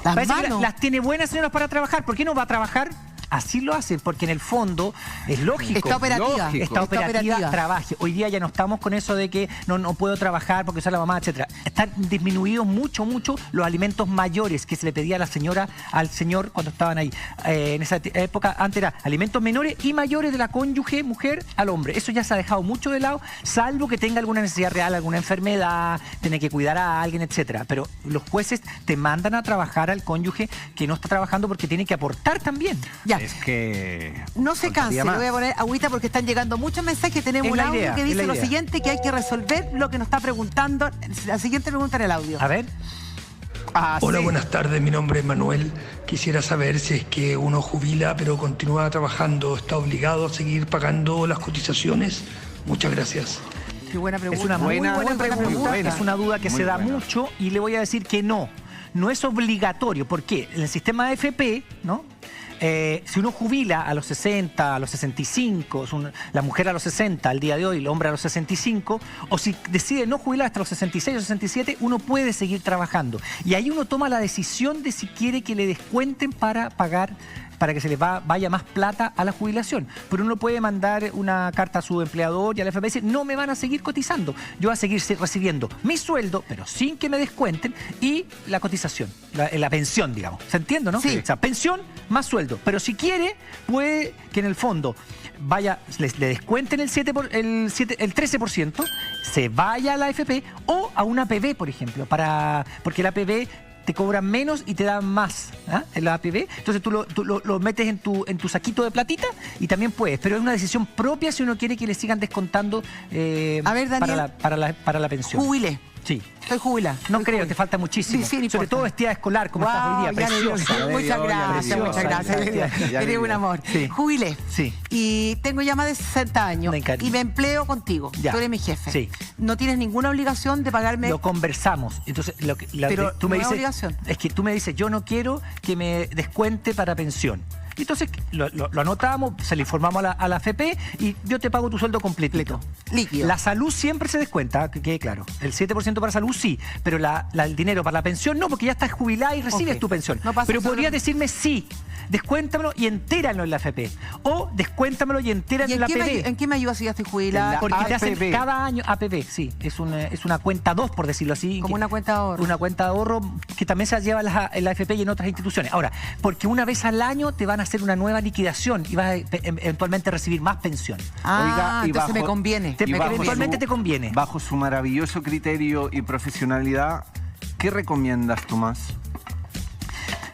Parece que las tiene buenas, señoras, para trabajar. ¿Por qué no va a trabajar? Así lo hacen, porque en el fondo es lógico. Está operativa. Está operativa, trabaje. Hoy día ya no estamos con eso de que no puedo trabajar porque soy la mamá, etcétera. Están disminuidos mucho los alimentos mayores que se le pedía a la señora, al señor cuando estaban ahí. En esa época, antes era alimentos menores y mayores de la cónyuge, mujer, al hombre. Eso ya se ha dejado mucho de lado, salvo que tenga alguna necesidad real, alguna enfermedad, tiene que cuidar a alguien, etcétera. Pero los jueces te mandan a trabajar al cónyuge que no está trabajando porque tiene que aportar también. Ya. Es que... No se canse, le voy a poner agüita porque están llegando muchos mensajes. Tenemos un audio que dice lo siguiente, que hay que resolver lo que nos está preguntando. La siguiente pregunta en el audio. A ver. Hola, buenas tardes, mi nombre es Manuel. Quisiera saber si es que uno jubila pero continúa trabajando, ¿está obligado a seguir pagando las cotizaciones? Muchas gracias. Qué buena pregunta. Es una muy buena pregunta. Es una duda que se da mucho y le voy a decir que no. No es obligatorio. ¿Por qué? En el sistema de AFP, ¿no? Si uno jubila a los 60, a los 65, la mujer a los 60 al día de hoy, el hombre a los 65, o si decide no jubilar hasta los 66 o 67, uno puede seguir trabajando. Y ahí uno toma la decisión de si quiere que le descuenten para pagar, para que se le vaya más plata a la jubilación. Pero uno puede mandar una carta a su empleador y al FP y decir, no me van a seguir cotizando, yo voy a seguir recibiendo mi sueldo, pero sin que me descuenten, y la cotización, la pensión, digamos. ¿Se entiende, no? Sí. O sea, pensión más sueldo. Pero si quiere, puede que en el fondo le descuenten el 13%, se vaya a la AFP o a una APB, por ejemplo, porque la APB te cobran menos y te dan más, en la APB. Entonces tú lo metes en tu saquito de platita y también puedes. Pero es una decisión propia si uno quiere que le sigan descontando a ver, Daniel, para la pensión. Jubile. Sí. Estoy jubilada. No creo, te falta muchísimo. Sí, sobre todo vestida escolar, como estás hoy día, preciosa. Muchas gracias. Eres un amor. Sí. Jubilé. Sí. Y tengo ya más de 60 años. Y me empleo contigo. Ya. Tú eres mi jefe. Sí. No tienes ninguna obligación de pagarme. Lo conversamos. Entonces, pero tú me no es dices, obligación. Es que tú me dices, yo no quiero que me descuente para pensión. Entonces lo anotamos, se le informamos a la AFP y yo te pago tu sueldo completito. Líquido. La salud siempre se descuenta, que quede claro. El 7% para salud sí, pero el dinero para la pensión no, porque ya estás jubilada y recibes tu pensión. No pasa pero podrías decirme sí, descuéntamelo y entéralo en la AFP. O descuéntamelo y entéralo en la APB. ¿En qué me ayuda si ya estoy jubilada? Porque te hacen cada año APB, sí. Es una cuenta 2, por decirlo así. Como una cuenta de ahorro. Una cuenta de ahorro que también se lleva en la AFP y en otras instituciones. Ahora, porque una vez al año te van a hacer una nueva liquidación y vas a eventualmente recibir más pensión. Oiga, entonces me conviene. Eventualmente te conviene. Bajo su maravilloso criterio y profesionalidad, ¿qué recomiendas, Tomás?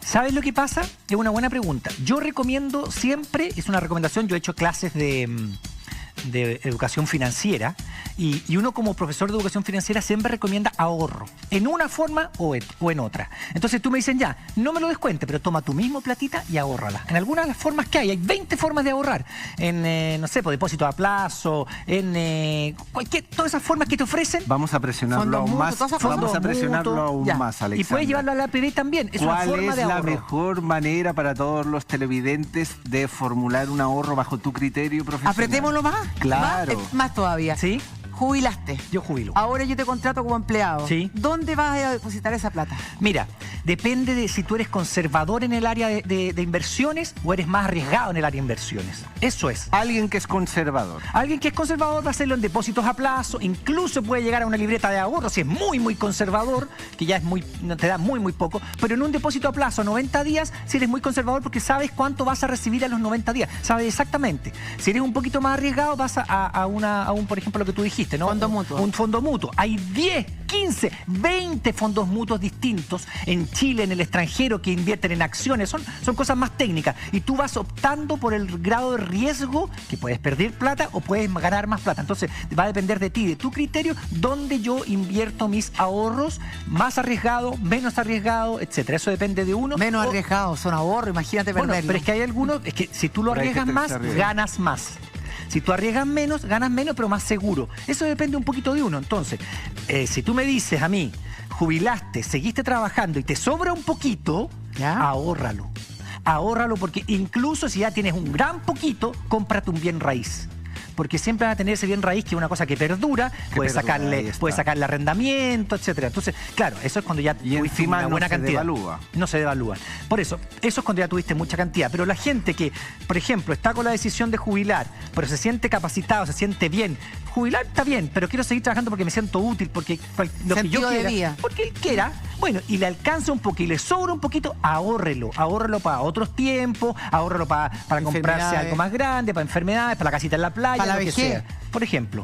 ¿Sabes lo que pasa? Es una buena pregunta. Yo recomiendo siempre, es una recomendación, yo he hecho clases de educación financiera y uno como profesor de educación financiera siempre recomienda ahorro, en una forma o en otra. Entonces tú me dicen, ya, no me lo descuente, pero toma tu mismo platita y ahórrala. En algunas de las formas que hay 20 formas de ahorrar. En, no sé, por depósito a plazo, en todas esas formas que te ofrecen. Vamos a presionarlo aún más. Vamos a presionarlo aún más, Alexandra. Y puedes llevarlo a la APB también. Es una forma de ahorro. ¿Cuál es la mejor manera para todos los televidentes de formular un ahorro bajo tu criterio profesional? Apretémoslo más. Claro. Más todavía. ¿Sí? Jubilaste. Yo jubilo. Ahora yo te contrato como empleado. Sí. ¿Dónde vas a depositar esa plata? Mira, depende de si tú eres conservador en el área de inversiones o eres más arriesgado en el área de inversiones. Eso es. Alguien que es conservador. Alguien que es conservador va a hacerlo en depósitos a plazo, incluso puede llegar a una libreta de ahorro si es muy, muy conservador, que ya te da muy, muy poco, pero en un depósito a plazo 90 días, si eres muy conservador porque sabes cuánto vas a recibir a los 90 días, sabes exactamente. Si eres un poquito más arriesgado, vas a un, por ejemplo, lo que tú dijiste, existe, ¿no? Fondo mutuo. Un fondo mutuo. Hay 10, 15, 20 fondos mutuos distintos en Chile, en el extranjero, que invierten en acciones. Son cosas más técnicas. Y tú vas optando por el grado de riesgo, que puedes perder plata o puedes ganar más plata. Entonces, va a depender de ti, de tu criterio, dónde yo invierto mis ahorros, más arriesgado, menos arriesgado, etcétera. Eso depende de uno. Menos arriesgado, son ahorros, imagínate perderlo. Bueno, pero es que hay algunos, es que si tú lo arriesgas más, ganas más. Si tú arriesgas menos, ganas menos, pero más seguro. Eso depende un poquito de uno. Entonces, si tú me dices a mí, jubilaste, seguiste trabajando y te sobra un poquito, ahórralo. Ahórralo, porque incluso si ya tienes un gran poquito, cómprate un bien raíz. Porque siempre van a tener ese bien raíz, que es una cosa que perdura, puedes sacarle arrendamiento, etcétera. Entonces, claro, eso es cuando ya tuviste una buena cantidad. No se devalúa. Por eso es cuando ya tuviste mucha cantidad. Pero la gente que, por ejemplo, está con la decisión de jubilar, pero se siente capacitado, se siente bien. Jubilar está bien, pero quiero seguir trabajando porque me siento útil, porque lo que yo quiera, porque él quiera, bueno, y le alcanza un poco y le sobra un poquito, ahórrelo para otros tiempos, ahórrelo para comprarse algo más grande, para enfermedades, para la casita en la playa, para lo que sea, por ejemplo.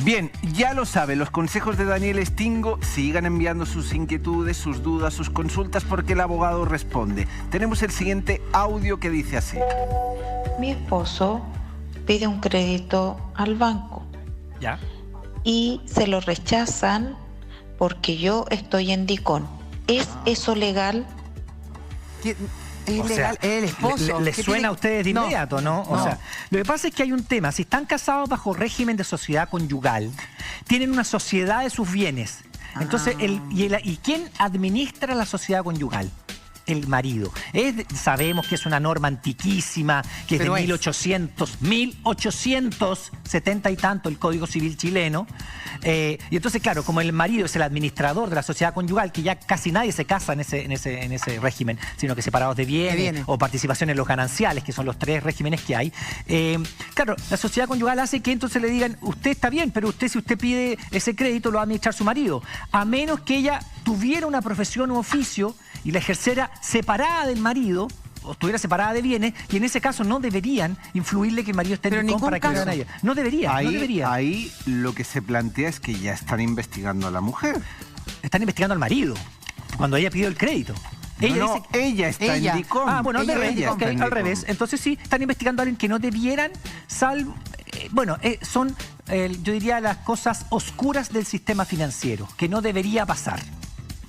Bien, ya lo saben, los consejos de Daniel Stingo. Sigan enviando sus inquietudes, sus dudas, sus consultas, porque el abogado responde. Tenemos el siguiente audio que dice así. Mi esposo pide un crédito al banco. ¿Ya? Y se lo rechazan porque yo estoy en DICON. ¿Es eso legal? Es legal, es el esposo. ¿Le suena a ustedes de inmediato, no? O sea, lo que pasa es que hay un tema. Si están casados bajo régimen de sociedad conyugal, tienen una sociedad de sus bienes. Entonces, ¿y quién administra la sociedad conyugal? El marido. Sabemos que es una norma antiquísima, que es de 1870 y tanto el Código Civil chileno. Y entonces, claro, como el marido es el administrador de la sociedad conyugal, que ya casi nadie se casa en ese régimen, sino que separados de bienes o participación en los gananciales, que son los 3 regímenes que hay. Claro, la sociedad conyugal hace que entonces le digan, usted está bien, pero si usted pide ese crédito, lo va a administrar su marido. A menos que ella tuviera una profesión u oficio y la ejerciera separada del marido, o estuviera separada de bienes, y en ese caso no deberían influirle que el marido esté en DICON para que hagan a ella. No debería. Ahí lo que se plantea es que ya están investigando a la mujer. Están investigando al marido, cuando ella pidió el crédito. Ella está en DICON. Ah, bueno, al revés. Entonces sí, están investigando a alguien que no debieran, salvo... son, yo diría, las cosas oscuras del sistema financiero, que no debería pasar.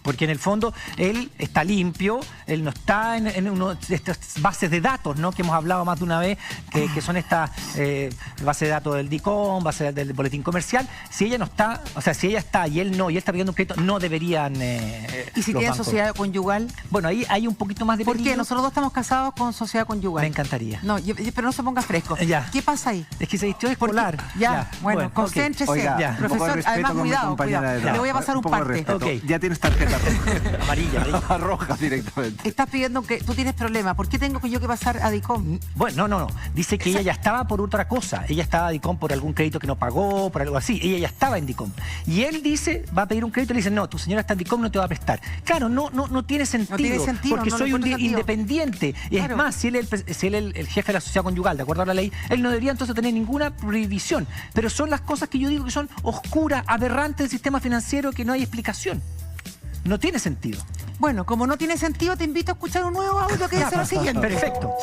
Porque en el fondo él está limpio, él no está en una de estas bases de datos, ¿no? Que hemos hablado más de una vez, que son estas bases de datos del DICON, bases del boletín comercial. Si ella no está, o sea, si ella está y él no, y él está pidiendo un crédito, no deberían... ¿Y si tiene sociedad conyugal? Bueno, ahí hay un poquito más de peligro. ¿Por qué? Nosotros dos estamos casados con sociedad conyugal. Me encantaría. No, pero no se ponga fresco. ¿Qué pasa ahí? Es que se vistió de escolar. Bueno, concéntrese. Oiga, profesor, además, cuidado. Le voy a pasar un parte. Ya tienes tarjeta roja. Amarilla. Roja directamente. Estás pidiendo que tú tienes problemas. ¿Por qué tengo yo que pasar a DICON? Bueno, no. Dice que ella ya estaba por otra cosa. Ella estaba a DICON por algún crédito que no pagó, por algo así. Ella ya estaba en DICON. Y él dice, va a pedir un crédito y le dice, no, tu señora está en DICON, no te va a prestar. Claro, no tiene sentido. No tiene sentido. Porque soy un independiente. Claro. Es más, si él es el jefe de la sociedad conyugal, de acuerdo a la ley, él no debería entonces tener ninguna prohibición. Pero son las cosas que yo digo que son oscuras, aberrantes del sistema financiero, que no hay explicación. No tiene sentido. Bueno, como no tiene sentido, te invito a escuchar un nuevo audio que dice lo siguiente. Perfecto.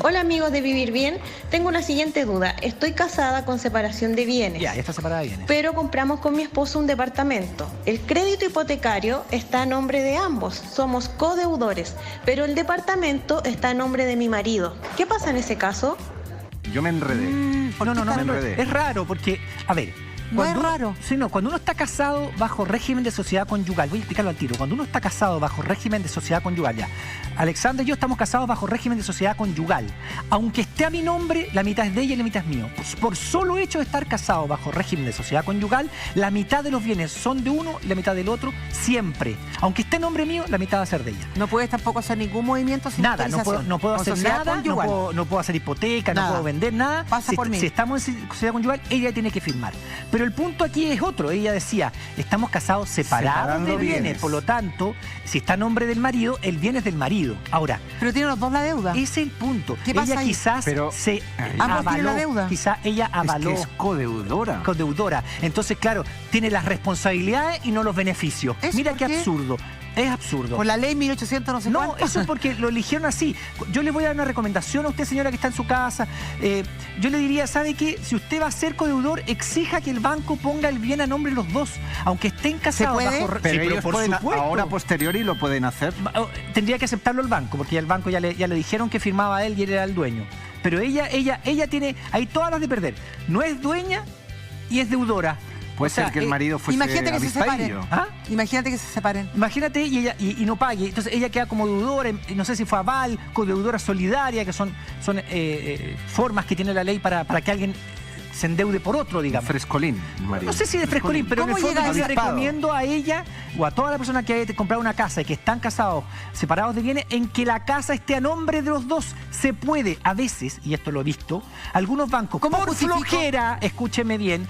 Hola amigos de Vivir Bien, tengo una siguiente duda. Estoy casada con separación de bienes. Ya está separada de bienes. Pero compramos con mi esposo un departamento. El crédito hipotecario está a nombre de ambos, somos codeudores, pero el departamento está a nombre de mi marido. ¿Qué pasa en ese caso? Yo me enredé. No. Es raro porque, a ver... No es raro. Cuando uno está casado bajo régimen de sociedad conyugal, voy a explicarlo al tiro. Cuando uno está casado bajo régimen de sociedad conyugal, ya. Alexandra y yo estamos casados bajo régimen de sociedad conyugal. Aunque esté a mi nombre, la mitad es de ella y la mitad es mío. Por solo hecho de estar casado bajo régimen de sociedad conyugal, la mitad de los bienes son de uno y la mitad del otro, siempre. Aunque esté en nombre mío, la mitad va a ser de ella. No puedes tampoco hacer ningún movimiento sin nada, no puedo hacer nada, no puedo hacer hipoteca, no puedo vender nada. Pasa por mí. Si estamos en sociedad conyugal, ella tiene que firmar. Pero Pero el punto aquí es otro. Ella decía, estamos casados separados de bienes. Por lo tanto, si está a nombre del marido, el bien es del marido. Ahora, pero tienen los dos la deuda. Ese es el punto. ¿Qué pasa ella ahí? quizás se avaló la deuda. Quizás ella avaló. Es que es codeudora. Codeudora. Entonces, claro, tiene las responsabilidades y no los beneficios. Mira qué absurdo. Es absurdo. Por la ley 1800 no sé cuánto. No, eso es porque lo eligieron así. Yo le voy a dar una recomendación a usted, señora, que está en su casa. Yo le diría, ¿sabe qué? Si usted va a ser codeudor, exija que el banco ponga el bien a nombre de los dos, aunque estén casados. ¿Se puede? Pero ellos por supuesto. Ahora posteriori lo pueden hacer. Tendría que aceptarlo el banco, porque ya el banco ya le dijeron que firmaba él y él era el dueño. Pero ella tiene ahí todas las de perder. No es dueña y es deudora. Puede ser que el marido fuese imagínate que se separen. ¿Ah? Imagínate que se separen. Imagínate y no pague. Entonces ella queda como deudora, no sé si fue aval, codeudora solidaria, que son formas que tiene la ley para que alguien se endeude por otro, digamos. Frescolín, marido. No sé si de frescolín, pero en el fondo yo le recomiendo a ella o a toda la persona que haya comprado una casa y que están casados, separados de bienes, en que la casa esté a nombre de los dos. Se puede, a veces, y esto lo he visto, algunos bancos, por flojera, escúcheme bien,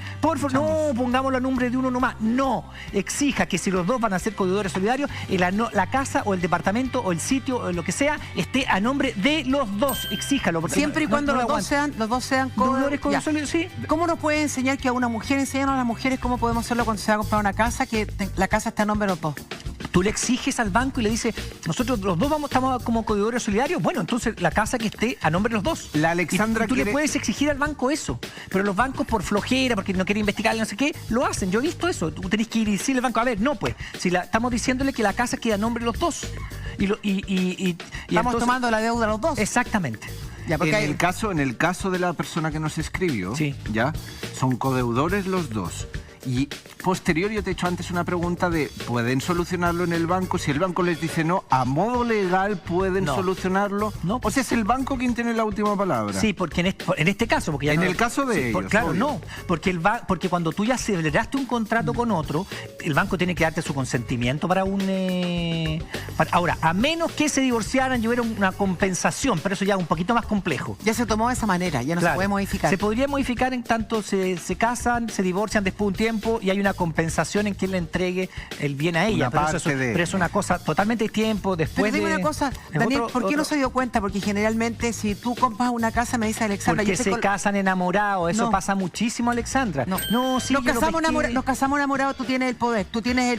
no pongámoslo a nombre de uno nomás, no, exija que si los dos van a ser codeudores solidarios, la casa o el departamento o el sitio o lo que sea, esté a nombre de los dos, exíjalo. Siempre y cuando los dos sean codeudores solidarios, sí. ¿Cómo nos puede enseñar que a una mujer, enseñarnos a las mujeres cómo podemos hacerlo cuando se va a comprar una casa, que la casa está a nombre de los dos? Tú le exiges al banco y le dices, nosotros los dos estamos como codeudores solidarios, bueno, entonces la casa que esté a nombre de los dos. La Alexandra y tú le puedes exigir al banco eso, pero los bancos por flojera, porque no quieren investigar, no sé qué, lo hacen. Yo he visto eso. Tú tenés que ir y decirle al banco, a ver, no, pues, si estamos diciéndole que la casa queda a nombre de los dos. Estamos entonces, tomando la deuda los dos. Exactamente. Ya, en el caso de la persona que nos escribió, ya son codeudores los dos. Y posterior, yo te he hecho antes una pregunta de, ¿pueden solucionarlo en el banco? Si el banco les dice no, ¿a modo legal pueden solucionarlo? No. O sea, es el banco quien tiene la última palabra. Sí, porque en este caso... porque ya en el caso de ellos, claro, obvio. No, porque cuando tú ya celebraste un contrato con otro, el banco tiene que darte su consentimiento para ahora, a menos que se divorciaran y hubiera una compensación, pero eso ya es un poquito más complejo. Ya se tomó de esa manera, ya no se puede modificar. Se podría modificar en tanto se casan, se divorcian después de un tiempo y hay una compensación en quien le entregue el bien a ella. Pero es una cosa totalmente de tiempo, después pero una cosa, Daniel, ¿por qué no se dio cuenta? Porque generalmente si tú compras una casa, me dice Alexandra... Porque se casan enamorados, eso pasa muchísimo, Alexandra. No, sí, nos casamos enamorados, tú tienes el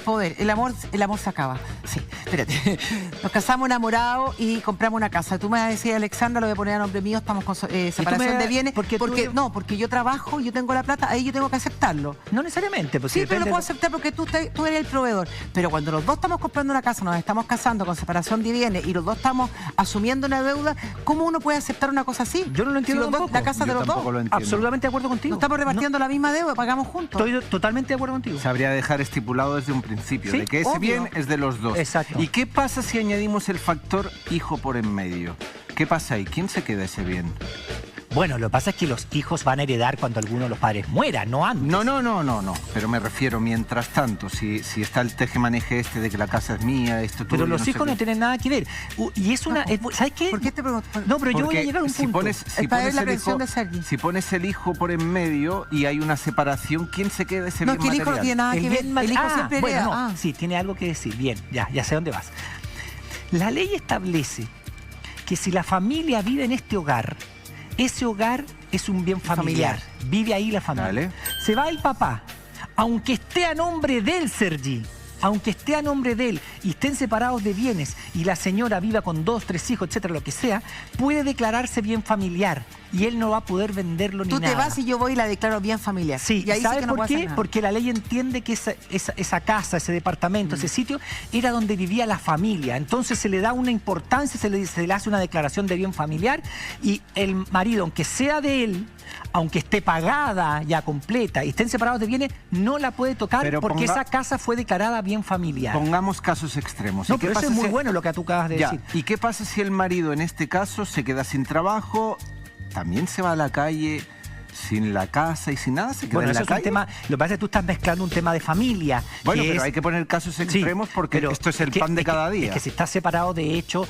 poder, el amor se acaba. Sí, espérate. Nos casamos enamorados y compramos una casa. Tú me vas a decir, Alexandra, lo voy a poner a nombre mío, estamos con separación de bienes. Porque yo trabajo, yo tengo la plata, ahí yo tengo que aceptarlo. No necesariamente. Pues sí, pero lo puedo aceptar porque tú eres el proveedor. Pero cuando los dos estamos comprando una casa, nos estamos casando con separación de bienes y los dos estamos asumiendo una deuda, ¿cómo uno puede aceptar una cosa así? Yo no lo entiendo tampoco. La casa de los dos. Absolutamente de acuerdo contigo. Nos estamos repartiendo la misma deuda, pagamos juntos. Estoy totalmente de acuerdo contigo. Se habría de dejar estipulado desde un principio, de que ese bien es de los dos. Exacto. ¿Y qué pasa si añadimos el factor hijo por en medio? ¿Qué pasa ahí? ¿Quién se queda ese bien? Bueno, lo que pasa es que los hijos van a heredar cuando alguno de los padres muera, no antes. No. Pero me refiero, mientras tanto, si está el tejemaneje de que la casa es mía, esto... Pero los hijos no tienen nada que ver. Y es una... ¿Sabes qué? ¿Por qué te pregunto? No, pero yo voy a llegar a un punto. Si pones el hijo por en medio y hay una separación, ¿quién se queda ese bien material? No, que el hijo no tiene nada que ver. El hijo siempre hereda. Sí, tiene algo que decir. Bien, ya sé dónde vas. La ley establece que si la familia vive en este hogar, ese hogar es un bien familiar. Vive ahí la familia. Dale. Se va el papá, aunque esté a nombre del Sergi, aunque esté a nombre de él y estén separados de bienes y la señora viva con 2, 3 hijos, etcétera, lo que sea, puede declararse bien familiar y él no va a poder venderlo ni nada. Tú te vas y yo voy y la declaro bien familiar. Sí, y ahí ¿sabes por qué? Porque la ley entiende que esa casa, ese departamento, ese sitio, era donde vivía la familia. Entonces se le da una importancia, se le hace una declaración de bien familiar y el marido, aunque sea de él, aunque esté pagada ya completa y estén separados de bienes, no la puede tocar porque esa casa fue declarada bien familiar. Pongamos casos extremos. No, pero eso es muy bueno lo que tú acabas de decir. ¿Y qué pasa si el marido en este caso se queda sin trabajo, también se va a la calle, sin la casa y sin nada, se queda bueno, en la eso es calle. un tema, lo que pasa es que tú estás mezclando un tema de familia. Bueno, pero hay que poner casos extremos porque esto es el pan de cada día. Es que si estás separado, de hecho,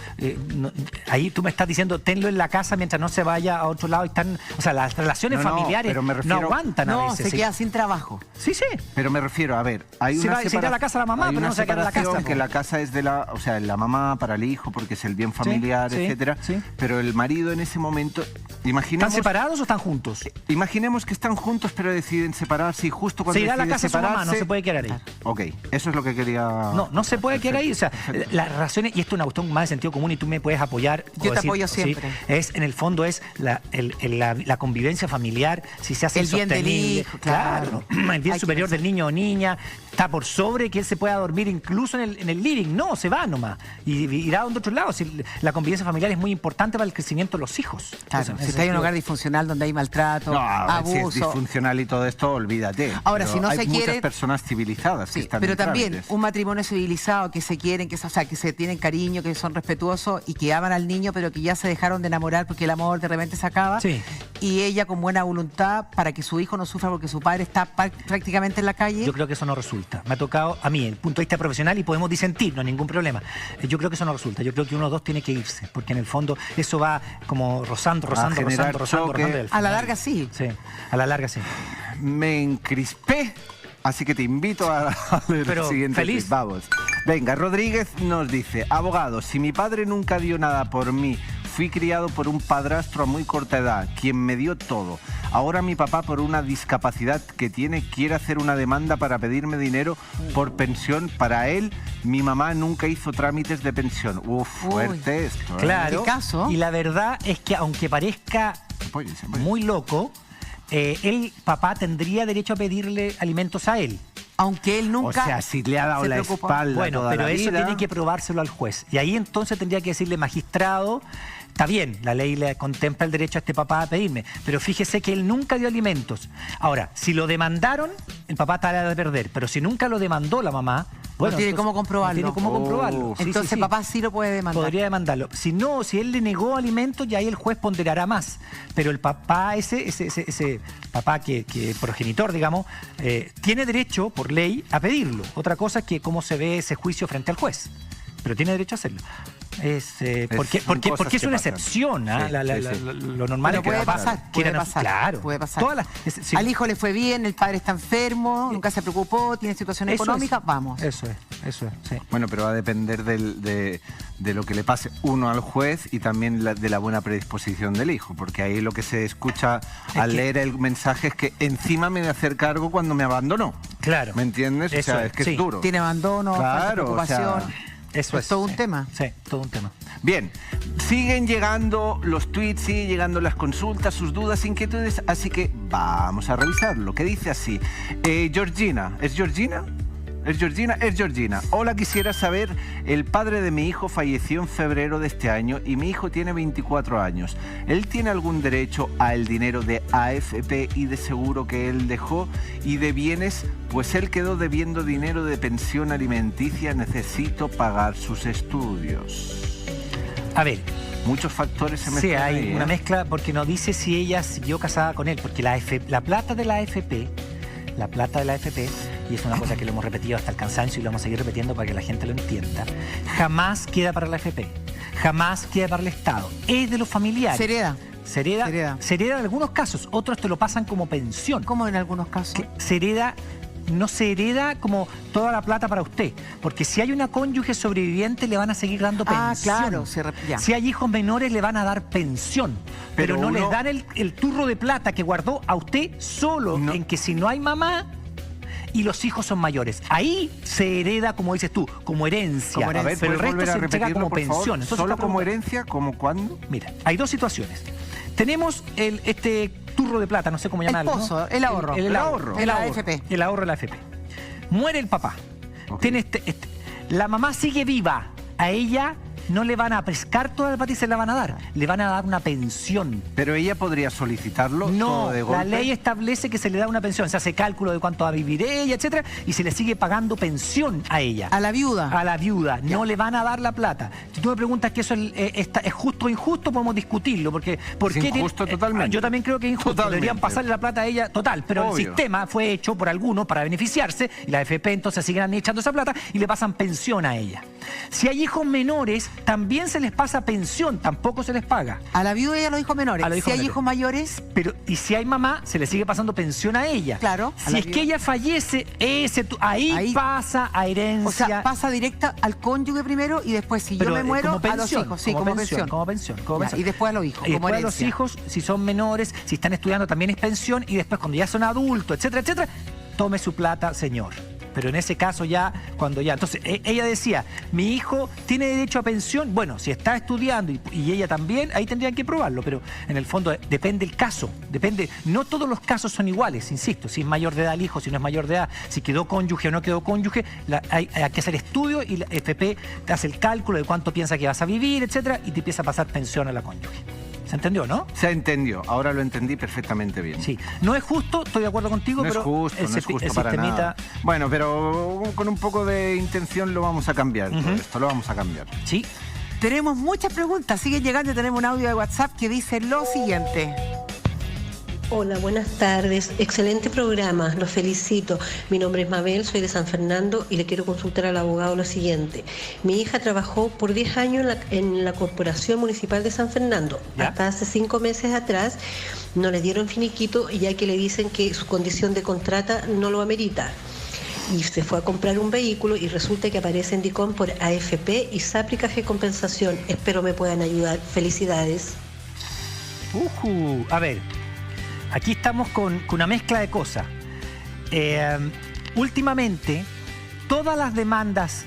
ahí tú me estás diciendo, tenlo en la casa mientras no se vaya a otro lado. Y están, o sea, las relaciones familiares no aguantan a veces. No, se queda sin trabajo. Sí, sí. Pero me refiero, a ver, hay una separación. Se irá a la casa de la mamá, pero no se queda en la casa. Que la casa es de la mamá para el hijo, porque es el bien familiar, etcétera. Sí. Pero el marido en ese momento, imaginemos... ¿Están separados o están juntos? Imaginemos que están juntos, pero deciden separarse y justo cuando se irá a la casa de su mamá, no se puede quedar ahí. Ok, eso es lo que quería... No se puede quedar ahí. O sea, las relaciones, y esto es una cuestión más de sentido común y tú me puedes apoyar. Yo te apoyo siempre. ¿sí? En el fondo es la convivencia familiar, si se hace el bien del hijo, claro. El bien superior del niño o niña está por sobre que él se pueda dormir incluso en el living. No, se va nomás y irá a otro lado. Si la convivencia familiar es muy importante para el crecimiento de los hijos. Claro, si hay un hogar disfuncional donde hay maltrato, abuso. Si es disfuncional y todo esto, olvídate. Ahora, si no hay se muchas quieren, personas civilizadas que están pero en también trámites. Un matrimonio civilizado que se quieren, que se tienen cariño, que son respetuosos y que aman al niño, pero que ya se dejaron de enamorar porque el amor de repente se acaba. Sí. Y ella con buena voluntad para que su hijo no sufra porque su padre está prácticamente en la calle. Yo creo que eso no resulta. Me ha tocado a mí, el punto de vista profesional, y podemos disentir, no hay ningún problema. Yo creo que eso no resulta. Yo creo que uno o dos tiene que irse, porque en el fondo eso va como rozando. A la larga sí. Sí, a la larga sí. Me encrispé, así que te invito a leer el siguiente. Feliz. Vamos. Venga, Rodríguez nos dice: abogado, si mi padre nunca dio nada por mí, fui criado por un padrastro a muy corta edad, quien me dio todo. Ahora mi papá, por una discapacidad que tiene, quiere hacer una demanda para pedirme dinero por pensión. Para él, mi mamá nunca hizo trámites de pensión. Fuerte esto. Claro. ¿Qué caso? Y la verdad es que aunque parezca muy loco, el papá tendría derecho a pedirle alimentos a él. Aunque él nunca... O sea, si le ha dado la espalda bueno, toda pero la eso vida... tiene que probárselo al juez. Y ahí entonces tendría que decirle, magistrado, está bien, la ley le contempla el derecho a este papá a pedirme, pero fíjese que él nunca dio alimentos. Ahora, si lo demandaron, el papá estará de perder, pero si nunca lo demandó la mamá... Bueno, no tiene cómo comprobarlo. No tiene cómo comprobarlo. Entonces papá sí lo puede demandar. Podría demandarlo. Si no, si él le negó alimentos, ya ahí el juez ponderará más. Pero el papá, ese papá que progenitor, digamos, tiene derecho, por ley, a pedirlo. Otra cosa es que cómo se ve ese juicio frente al juez. Pero tiene derecho a hacerlo. Porque es una excepción. Lo normal es que puede pasar. Claro. Puede pasar. Al hijo le fue bien, el padre está enfermo, nunca se preocupó, tiene situación económica, vamos. Eso es, sí. Bueno, pero va a depender de lo que le pase uno al juez y también de la buena predisposición del hijo, porque ahí lo que se escucha al leer el mensaje es que encima me voy a hacer cargo cuando me abandonó. Claro. ¿Me entiendes? Eso o sea, es que es duro. Tiene abandono, falta preocupación. Eso es todo un tema. Sí, todo un tema. Bien, siguen llegando los tweets, siguen llegando las consultas, sus dudas, inquietudes, así que vamos a revisarlo. ¿Qué dice así? Georgina, ¿es Georgina? ¿Es Georgina? Es Georgina. Hola, quisiera saber, el padre de mi hijo falleció en febrero de este año y mi hijo tiene 24 años. ¿Él tiene algún derecho al dinero de AFP y de seguro que él dejó y de bienes? Pues él quedó debiendo dinero de pensión alimenticia, necesito pagar sus estudios. A ver, muchos factores se mezclan. Sí, hay ahí, una mezcla porque no dice si ella siguió casada con él, porque la plata de la AFP, y es una cosa que lo hemos repetido hasta el cansancio y lo vamos a seguir repitiendo para que la gente lo entienda, jamás queda para la AFP, jamás queda para el Estado, es de los familiares. Se hereda en algunos casos, otros te lo pasan como pensión. ¿Cómo en algunos casos? No se hereda como toda la plata para usted, porque si hay una cónyuge sobreviviente le van a seguir dando pensión. Claro. Si hay hijos menores le van a dar pensión, pero no les dan el turro de plata que guardó a usted solo, en que si no hay mamá y los hijos son mayores, ahí se hereda, como dices tú, como herencia. A ver, pero el resto se entrega como pensión. Entonces, ¿solo como herencia? ¿Como cuándo? Mira, hay dos situaciones. Tenemos este turro de plata, no sé cómo llamarlo. El pozo, ¿no? El ahorro. El ahorro. El AFP. El ahorro de la AFP. Muere el papá. Okay. Tiene la mamá sigue viva. A ella no le van a pescar toda la plata y se la van a dar. Le van a dar una pensión. ¿Pero ella podría solicitarlo? No, todo de golpe? La ley establece que se le da una pensión. Se hace cálculo de cuánto va a vivir ella, etcétera, y se le sigue pagando pensión a ella. ¿A la viuda? A la viuda. No le van a dar la plata. Si tú me preguntas que eso es justo o injusto, podemos discutirlo. Porque, ¿por es qué injusto totalmente. Yo también creo que es injusto. Totalmente. Deberían pasarle la plata a ella total. Pero Obvio. el sistema fue hecho por algunos para beneficiarse y la AFP entonces siguen administrando esa plata y le pasan pensión a ella. Si hay hijos menores, también se les pasa pensión, tampoco se les paga. A la viuda y a los hijos menores. Si hay hijos mayores... Y si hay mamá, se le sigue pasando pensión a ella. Claro. Si es que ella fallece, ahí pasa a herencia. O sea, pasa directa al cónyuge primero y después, si yo me muero, a los hijos. Sí, como pensión. Como pensión. Y después a los hijos, y como después herencia. a los hijos, si son menores, si están estudiando, también es pensión. Y después, cuando ya son adultos, etcétera, etcétera, tome su plata, señor. Pero en ese caso entonces ella decía, mi hijo tiene derecho a pensión. Bueno, si está estudiando y ella también, ahí tendrían que probarlo, pero en el fondo depende el caso, no todos los casos son iguales, insisto, si es mayor de edad el hijo, si no es mayor de edad, si quedó cónyuge o no quedó cónyuge, hay que hacer estudio y la FP te hace el cálculo de cuánto piensa que vas a vivir, etcétera, y te empieza a pasar pensión a la cónyuge. ¿Se entendió, no? Se entendió, ahora lo entendí perfectamente bien. Sí, no es justo, estoy de acuerdo contigo, pero no es justo para nada. Bueno, pero con un poco de intención lo vamos a cambiar. Esto lo vamos a cambiar. Sí. Tenemos muchas preguntas, siguen llegando y tenemos un audio de WhatsApp que dice lo siguiente. Hola, buenas tardes. Excelente programa, los felicito. Mi nombre es Mabel, soy de San Fernando y le quiero consultar al abogado lo siguiente. Mi hija trabajó por 10 años en la Corporación Municipal de San Fernando. ¿Ya? Hasta hace 5 meses atrás no le dieron finiquito, ya que le dicen que su condición de contrata no lo amerita. Y se fue a comprar un vehículo y resulta que aparece en DICOM por AFP y SAPRI Caja de Compensación. Espero me puedan ayudar. Felicidades. A ver. Aquí estamos con una mezcla de cosas. Últimamente, todas las demandas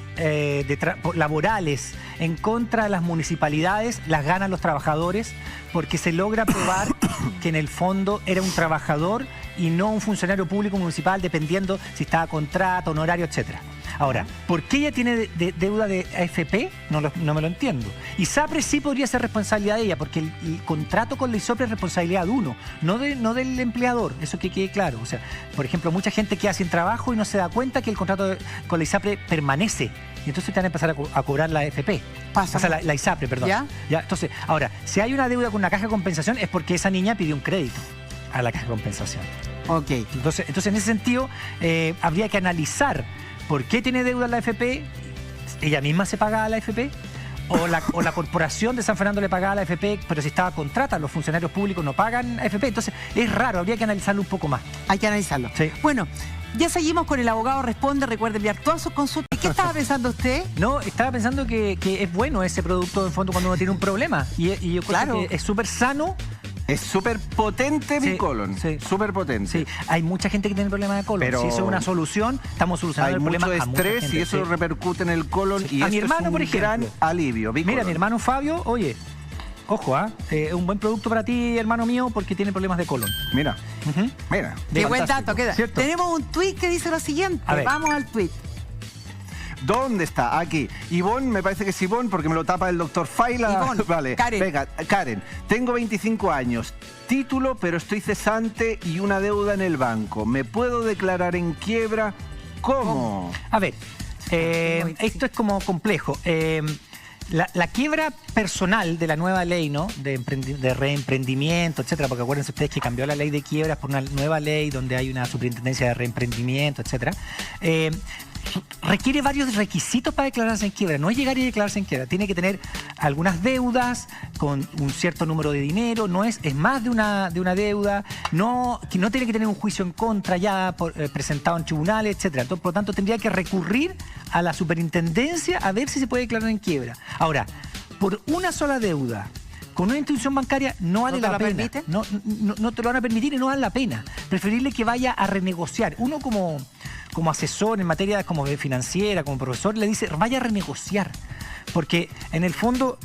laborales en contra de las municipalidades las ganan los trabajadores porque se logra probar que en el fondo era un trabajador y no un funcionario público municipal, dependiendo si estaba contrato, honorario, etcétera. Ahora, ¿por qué ella tiene deuda de AFP? No me lo entiendo. ISAPRE sí podría ser responsabilidad de ella, porque el contrato con la ISAPRE es responsabilidad de uno, no del empleador, eso que quede claro. O sea, por ejemplo, mucha gente queda sin trabajo y no se da cuenta que el contrato con la ISAPRE permanece. Y entonces te van a empezar a cobrar la AFP. O sea, la ISAPRE, perdón. ¿Ya? Entonces, ahora, si hay una deuda con una caja de compensación es porque esa niña pidió un crédito a la caja de compensación. Ok. Entonces en ese sentido, habría que analizar por qué tiene deuda la AFP, ella misma se paga a la AFP, o la corporación de San Fernando le pagaba a la AFP, pero si estaba contrata, los funcionarios públicos no pagan AFP. Entonces es raro, habría que analizarlo un poco más. Hay que analizarlo. Sí. Bueno, ya seguimos con el abogado responde. Recuerde enviar todas sus consultas. ¿Y qué estaba pensando usted? No, estaba pensando que es bueno ese producto en fondo cuando uno tiene un problema. Y yo creo que es súper sano. Es súper potente mi colon. Sí. Súper potente. Sí. Hay mucha gente que tiene problemas de colon. Pero si eso es una solución, estamos solucionando el problema. Hay mucho estrés y eso repercute en el colon. Y a mi hermano, por ejemplo, gran alivio. Mira, mi hermano Fabio, oye, ojo, es un buen producto para ti, hermano mío, porque tiene problemas de colon. Mira. Mira. Qué buen dato queda. ¿Cierto? Tenemos un tuit que dice lo siguiente. Vamos al tuit. ¿Dónde está? Aquí. Ivonne, me parece que es Ivonne porque me lo tapa el doctor Faila. Ivonne, vale. Karen. Venga, Karen. Tengo 25 años. Título, pero estoy cesante y una deuda en el banco. ¿Me puedo declarar en quiebra? ¿Cómo? A ver, esto es como complejo. La quiebra personal de la nueva ley, ¿no? De reemprendimiento, etcétera, porque acuérdense ustedes que cambió la ley de quiebras por una nueva ley donde hay una superintendencia de reemprendimiento, etcétera. Requiere varios requisitos para declararse en quiebra. No es llegar y declararse en quiebra. Tiene que tener algunas deudas con un cierto número de dinero. Es más de una deuda. No tiene que tener un juicio en contra ya presentado en tribunales, etcétera. Por lo tanto, tendría que recurrir a la superintendencia a ver si se puede declarar en quiebra. Ahora, por una sola deuda con una institución bancaria no vale la pena. No te lo van a permitir y no vale la pena. Preferible que vaya a renegociar. Uno como asesor en materia como financiera, como profesor, le dice, vaya a renegociar. Porque en el fondo,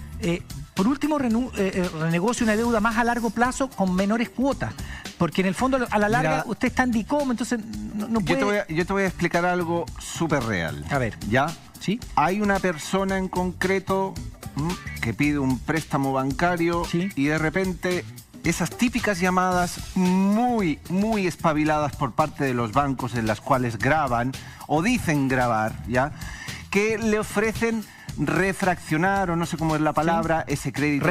por último, renegocie una deuda más a largo plazo con menores cuotas. Porque en el fondo, a la larga, usted está en DICOM, entonces no puede... Yo te voy a explicar algo súper real. A ver. ¿Ya? ¿Sí? Hay una persona en concreto, que pide un préstamo bancario y de repente esas típicas llamadas muy, muy espabiladas por parte de los bancos en las cuales graban o dicen grabar, ¿ya? Que le ofrecen refraccionar, o no sé cómo es la palabra, ese crédito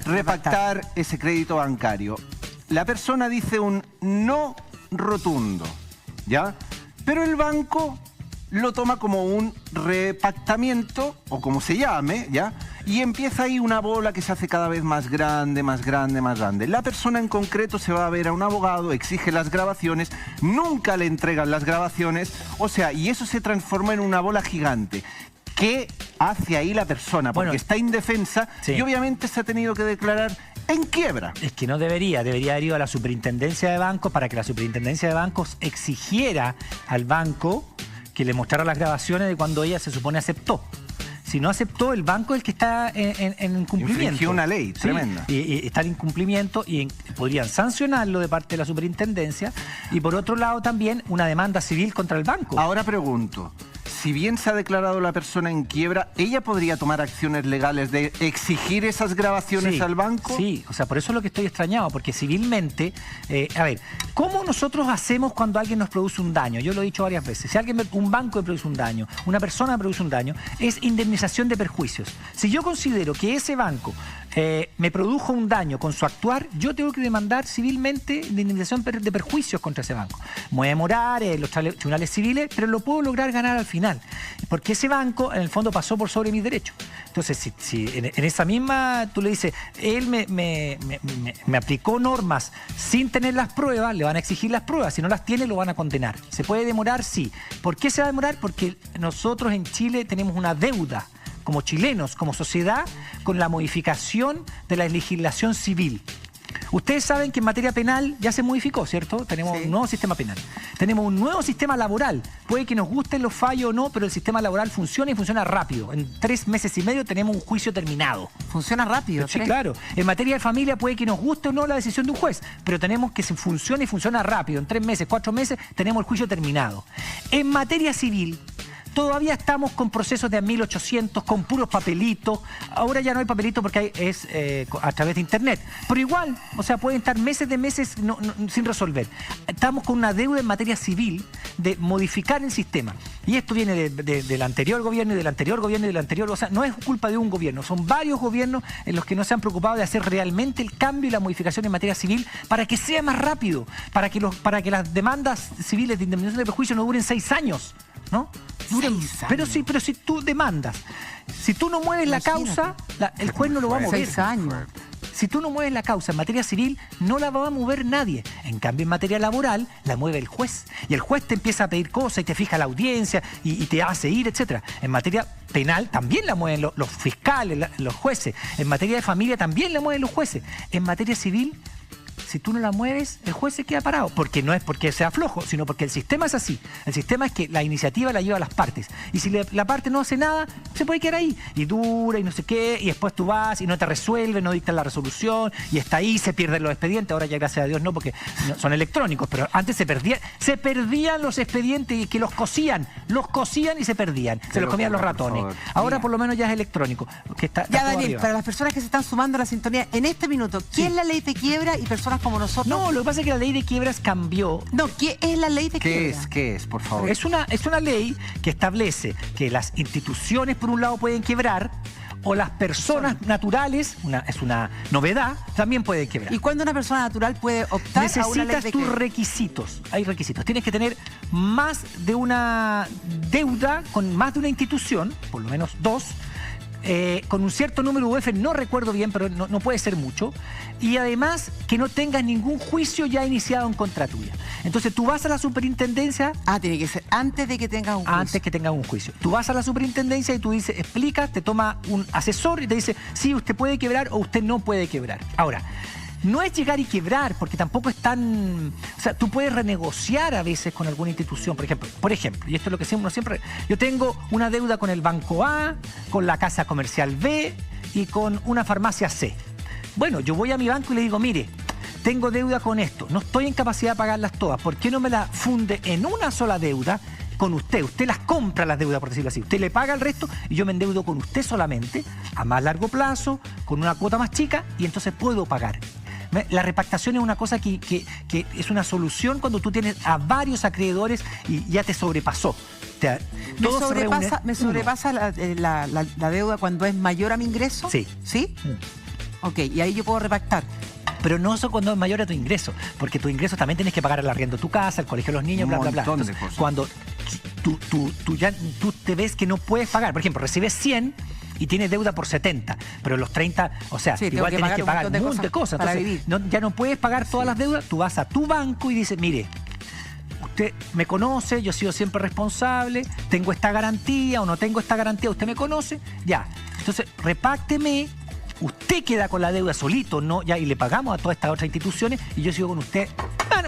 repactar ese crédito bancario. La persona dice un no rotundo, ¿ya? Pero el banco lo toma como un repactamiento, o como se llame, ¿ya? Y empieza ahí una bola que se hace cada vez más grande, más grande, más grande. La persona en concreto se va a ver a un abogado, exige las grabaciones, nunca le entregan las grabaciones, o sea, y eso se transforma en una bola gigante. ¿Qué hace ahí la persona? Porque está indefensa y obviamente se ha tenido que declarar en quiebra. Es que no debería haber ido a la superintendencia de bancos para que la superintendencia de bancos exigiera al banco que le mostrara las grabaciones de cuando ella se supone aceptó. Si no aceptó, el banco es el que está en incumplimiento. Infringió una ley tremenda. Y está en incumplimiento y podrían sancionarlo de parte de la superintendencia. Y por otro lado también una demanda civil contra el banco. Ahora pregunto, si bien se ha declarado la persona en quiebra, ¿ella podría tomar acciones legales de exigir esas grabaciones al banco? Sí, o sea, por eso es lo que estoy extrañado, porque civilmente, a ver, ¿cómo nosotros hacemos cuando alguien nos produce un daño? Yo lo he dicho varias veces. Si un banco me produce un daño, una persona me produce un daño, es indemnización de perjuicios. Si yo considero que ese banco me produjo un daño con su actuar, yo tengo que demandar civilmente de indemnización de perjuicios contra ese banco. Me voy a demorar en los tribunales civiles, pero lo puedo lograr ganar al final. Porque ese banco, en el fondo, pasó por sobre mis derechos. Entonces, si en esa misma, tú le dices, él me aplicó normas sin tener las pruebas, le van a exigir las pruebas. Si no las tiene, lo van a condenar. ¿Se puede demorar? Sí. ¿Por qué se va a demorar? Porque nosotros en Chile tenemos una deuda como chilenos, como sociedad, con la modificación de la legislación civil. Ustedes saben que en materia penal ya se modificó, ¿cierto? Tenemos un nuevo sistema penal. Tenemos un nuevo sistema laboral. Puede que nos gusten los fallos o no, pero el sistema laboral funciona y funciona rápido. En 3 meses y medio tenemos un juicio terminado. ¿Funciona rápido? Sí, claro. En materia de familia puede que nos guste o no la decisión de un juez, pero tenemos que se funcione y funciona rápido. En 3 meses, 4 meses tenemos el juicio terminado. En materia civil, todavía estamos con procesos de 1800, con puros papelitos. Ahora ya no hay papelitos porque es a través de internet. Pero igual, o sea, pueden estar meses sin resolver. Estamos con una deuda en materia civil de modificar el sistema. Y esto viene del anterior gobierno y del anterior gobierno y del anterior. O sea, no es culpa de un gobierno, son varios gobiernos en los que no se han preocupado de hacer realmente el cambio y la modificación en materia civil para que sea más rápido, para que las demandas civiles de indemnización de perjuicio no duren 6 años. ¿No? Pero si tú demandas, si tú no mueves la causa, el juez no lo va a mover. 6 años. Si tú no mueves la causa en materia civil, no la va a mover nadie. En cambio, en materia laboral, la mueve el juez. Y el juez te empieza a pedir cosas y te fija la audiencia y te hace ir, etc. En materia penal también la mueven los fiscales, los jueces. En materia de familia también la mueven los jueces. En materia civil, si tú no la mueves, el juez se queda parado. Porque no es porque sea flojo, sino porque el sistema es así. El sistema es que la iniciativa la lleva a las partes. Y si la parte no hace nada, se puede quedar ahí. Y dura y no sé qué. Y después tú vas y no te resuelve, no dictan la resolución. Y está ahí, se pierden los expedientes. Ahora ya gracias a Dios no, porque son electrónicos. Pero antes se perdían los expedientes y que los cosían y se perdían. Se los comían los ratones. Ahora por lo menos ya es electrónico. Que está ya, Daniel, para las personas que se están sumando a la sintonía, en este minuto, ¿qué es la ley de quiebra y personas como nosotros? No, lo que pasa es que la ley de quiebras cambió. No, ¿qué es la ley de quiebra? ¿Qué es, por favor? Es una ley que establece que las instituciones, por un lado, pueden quebrar, o las personas naturales, es una novedad, también pueden quebrar. ¿Y cuándo una persona natural puede optar a una ley de tus requisitos. Hay requisitos. Tienes que tener más de una deuda con más de una institución, por lo menos 2, con un cierto número de UF, no recuerdo bien, pero no puede ser mucho, y además que no tengas ningún juicio ya iniciado en contra tuya. Entonces tú vas a la superintendencia... tiene que ser antes de que tengas un juicio. Antes que tengas un juicio. Tú vas a la superintendencia y tú dices, explicas, te toma un asesor y te dice, sí, usted puede quebrar o usted no puede quebrar. Ahora, no es llegar y quebrar, porque tampoco es tan... O sea, tú puedes renegociar a veces con alguna institución. Por ejemplo, y esto es lo que uno siempre... Yo tengo una deuda con el Banco A, con la Casa Comercial B y con una farmacia C. Bueno, yo voy a mi banco y le digo, mire, tengo deuda con esto, no estoy en capacidad de pagarlas todas. ¿Por qué no me la funde en una sola deuda con usted. Usted las compra las deudas, por decirlo así. Usted le paga el resto y yo me endeudo con usted solamente, a más largo plazo, con una cuota más chica, y entonces puedo pagar. La repactación es una cosa que es una solución cuando tú tienes a varios acreedores y ya te sobrepasó. ¿Me sobrepasa la deuda cuando es mayor a mi ingreso? Sí. ¿Sí? Ok, y ahí yo puedo repactar. Pero no eso cuando es mayor a tu ingreso, porque tu ingreso también tienes que pagar el arriendo de tu casa, el colegio de los niños, bla, bla, bla. Entonces, cuando tú te ves que no puedes pagar, por ejemplo, recibes 100 y tienes deuda por 70, pero los 30, o sea, sí, igual tienes que pagar un montón de cosas. Entonces, ya no puedes pagar todas las deudas, tú vas a tu banco y dices, mire, usted me conoce, yo he sido siempre responsable, tengo esta garantía o no tengo esta garantía, usted me conoce, ya. Entonces, repácteme, usted queda con la deuda solito, ¿no? Ya, y le pagamos a todas estas otras instituciones y yo sigo con usted.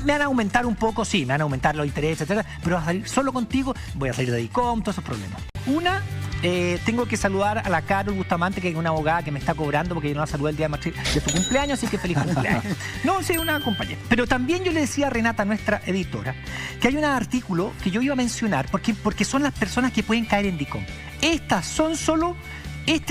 Me van a aumentar un poco, sí, me van a aumentar los intereses, etcétera, pero vas a salir solo contigo, voy a salir de DICOM, todos esos problemas. Tengo que saludar a la Carol Bustamante, que es una abogada que me está cobrando porque yo no la saludé el día de su cumpleaños, así que feliz cumpleaños. No, sí, una compañera. Pero también yo le decía a Renata, nuestra editora, que hay un artículo que yo iba a mencionar porque son las personas que pueden caer en DICOM. Este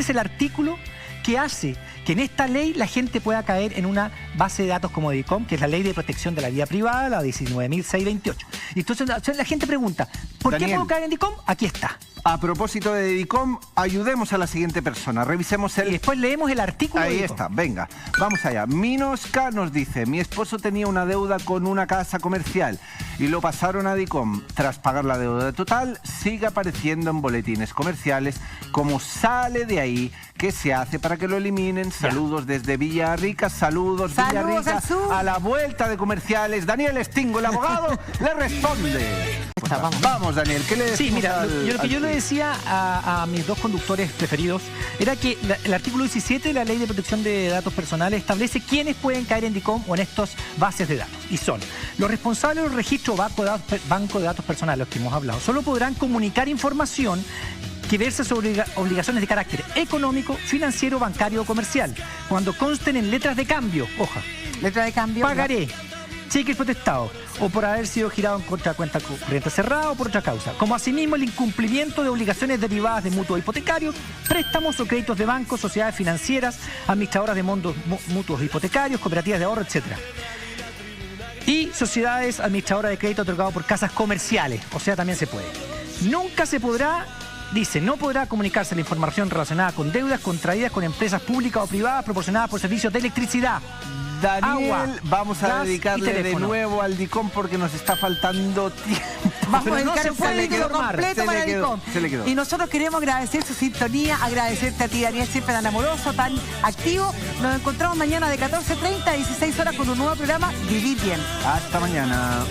es el artículo que hace que en esta ley la gente pueda caer en una base de datos como DICOM, que es la Ley de Protección de la Vida Privada, la 19.628. Y entonces la gente pregunta, ¿por qué puedo caer en DICOM? Aquí está. A propósito de DICOM, ayudemos a la siguiente persona. Revisemos y después leemos el artículo. Ahí está, venga, vamos allá. Minosca nos dice, mi esposo tenía una deuda con una casa comercial y lo pasaron a DICOM. Tras pagar la deuda total, sigue apareciendo en boletines comerciales. ¿Cómo sale de ahí? ¿Qué se hace para que lo eliminen? Saludos desde Villarrica, saludos Villarrica. A la vuelta de comerciales, Daniel Estingo, el abogado, le responde. Vamos, Daniel, ¿qué le decimos? Sí, mira, lo que yo le decía a mis dos conductores preferidos era que el artículo 17 de la Ley de Protección de Datos Personales establece quiénes pueden caer en DICOM o en estas bases de datos. Y son los responsables del registro banco de datos personales, los que hemos hablado. Solo podrán comunicar información que verse sobre obligaciones de carácter económico, financiero, bancario o comercial, cuando consten en letras de cambio, letra de cambio, pagaré, cheques protestados o por haber sido girado en contra de cuenta corriente cerrada o por otra causa, como asimismo el incumplimiento de obligaciones derivadas de mutuos hipotecarios, préstamos o créditos de bancos, sociedades financieras, administradoras de montos mutuos hipotecarios, cooperativas de ahorro, etc. Y sociedades administradoras de crédito otorgado por casas comerciales, o sea, también se puede. Nunca se podrá. Dice, no podrá comunicarse la información relacionada con deudas contraídas con empresas públicas o privadas proporcionadas por servicios de electricidad, Daniel, agua, vamos a dedicarle de nuevo al DICOM porque nos está faltando tiempo. Vamos a dedicar un capítulo completo para el DICOM. Y nosotros queremos agradecer su sintonía, agradecerte a ti, Daniel, siempre tan amoroso, tan activo. Nos encontramos mañana de 14:30 a 16 horas con un nuevo programa, Vivir Bien. Hasta mañana.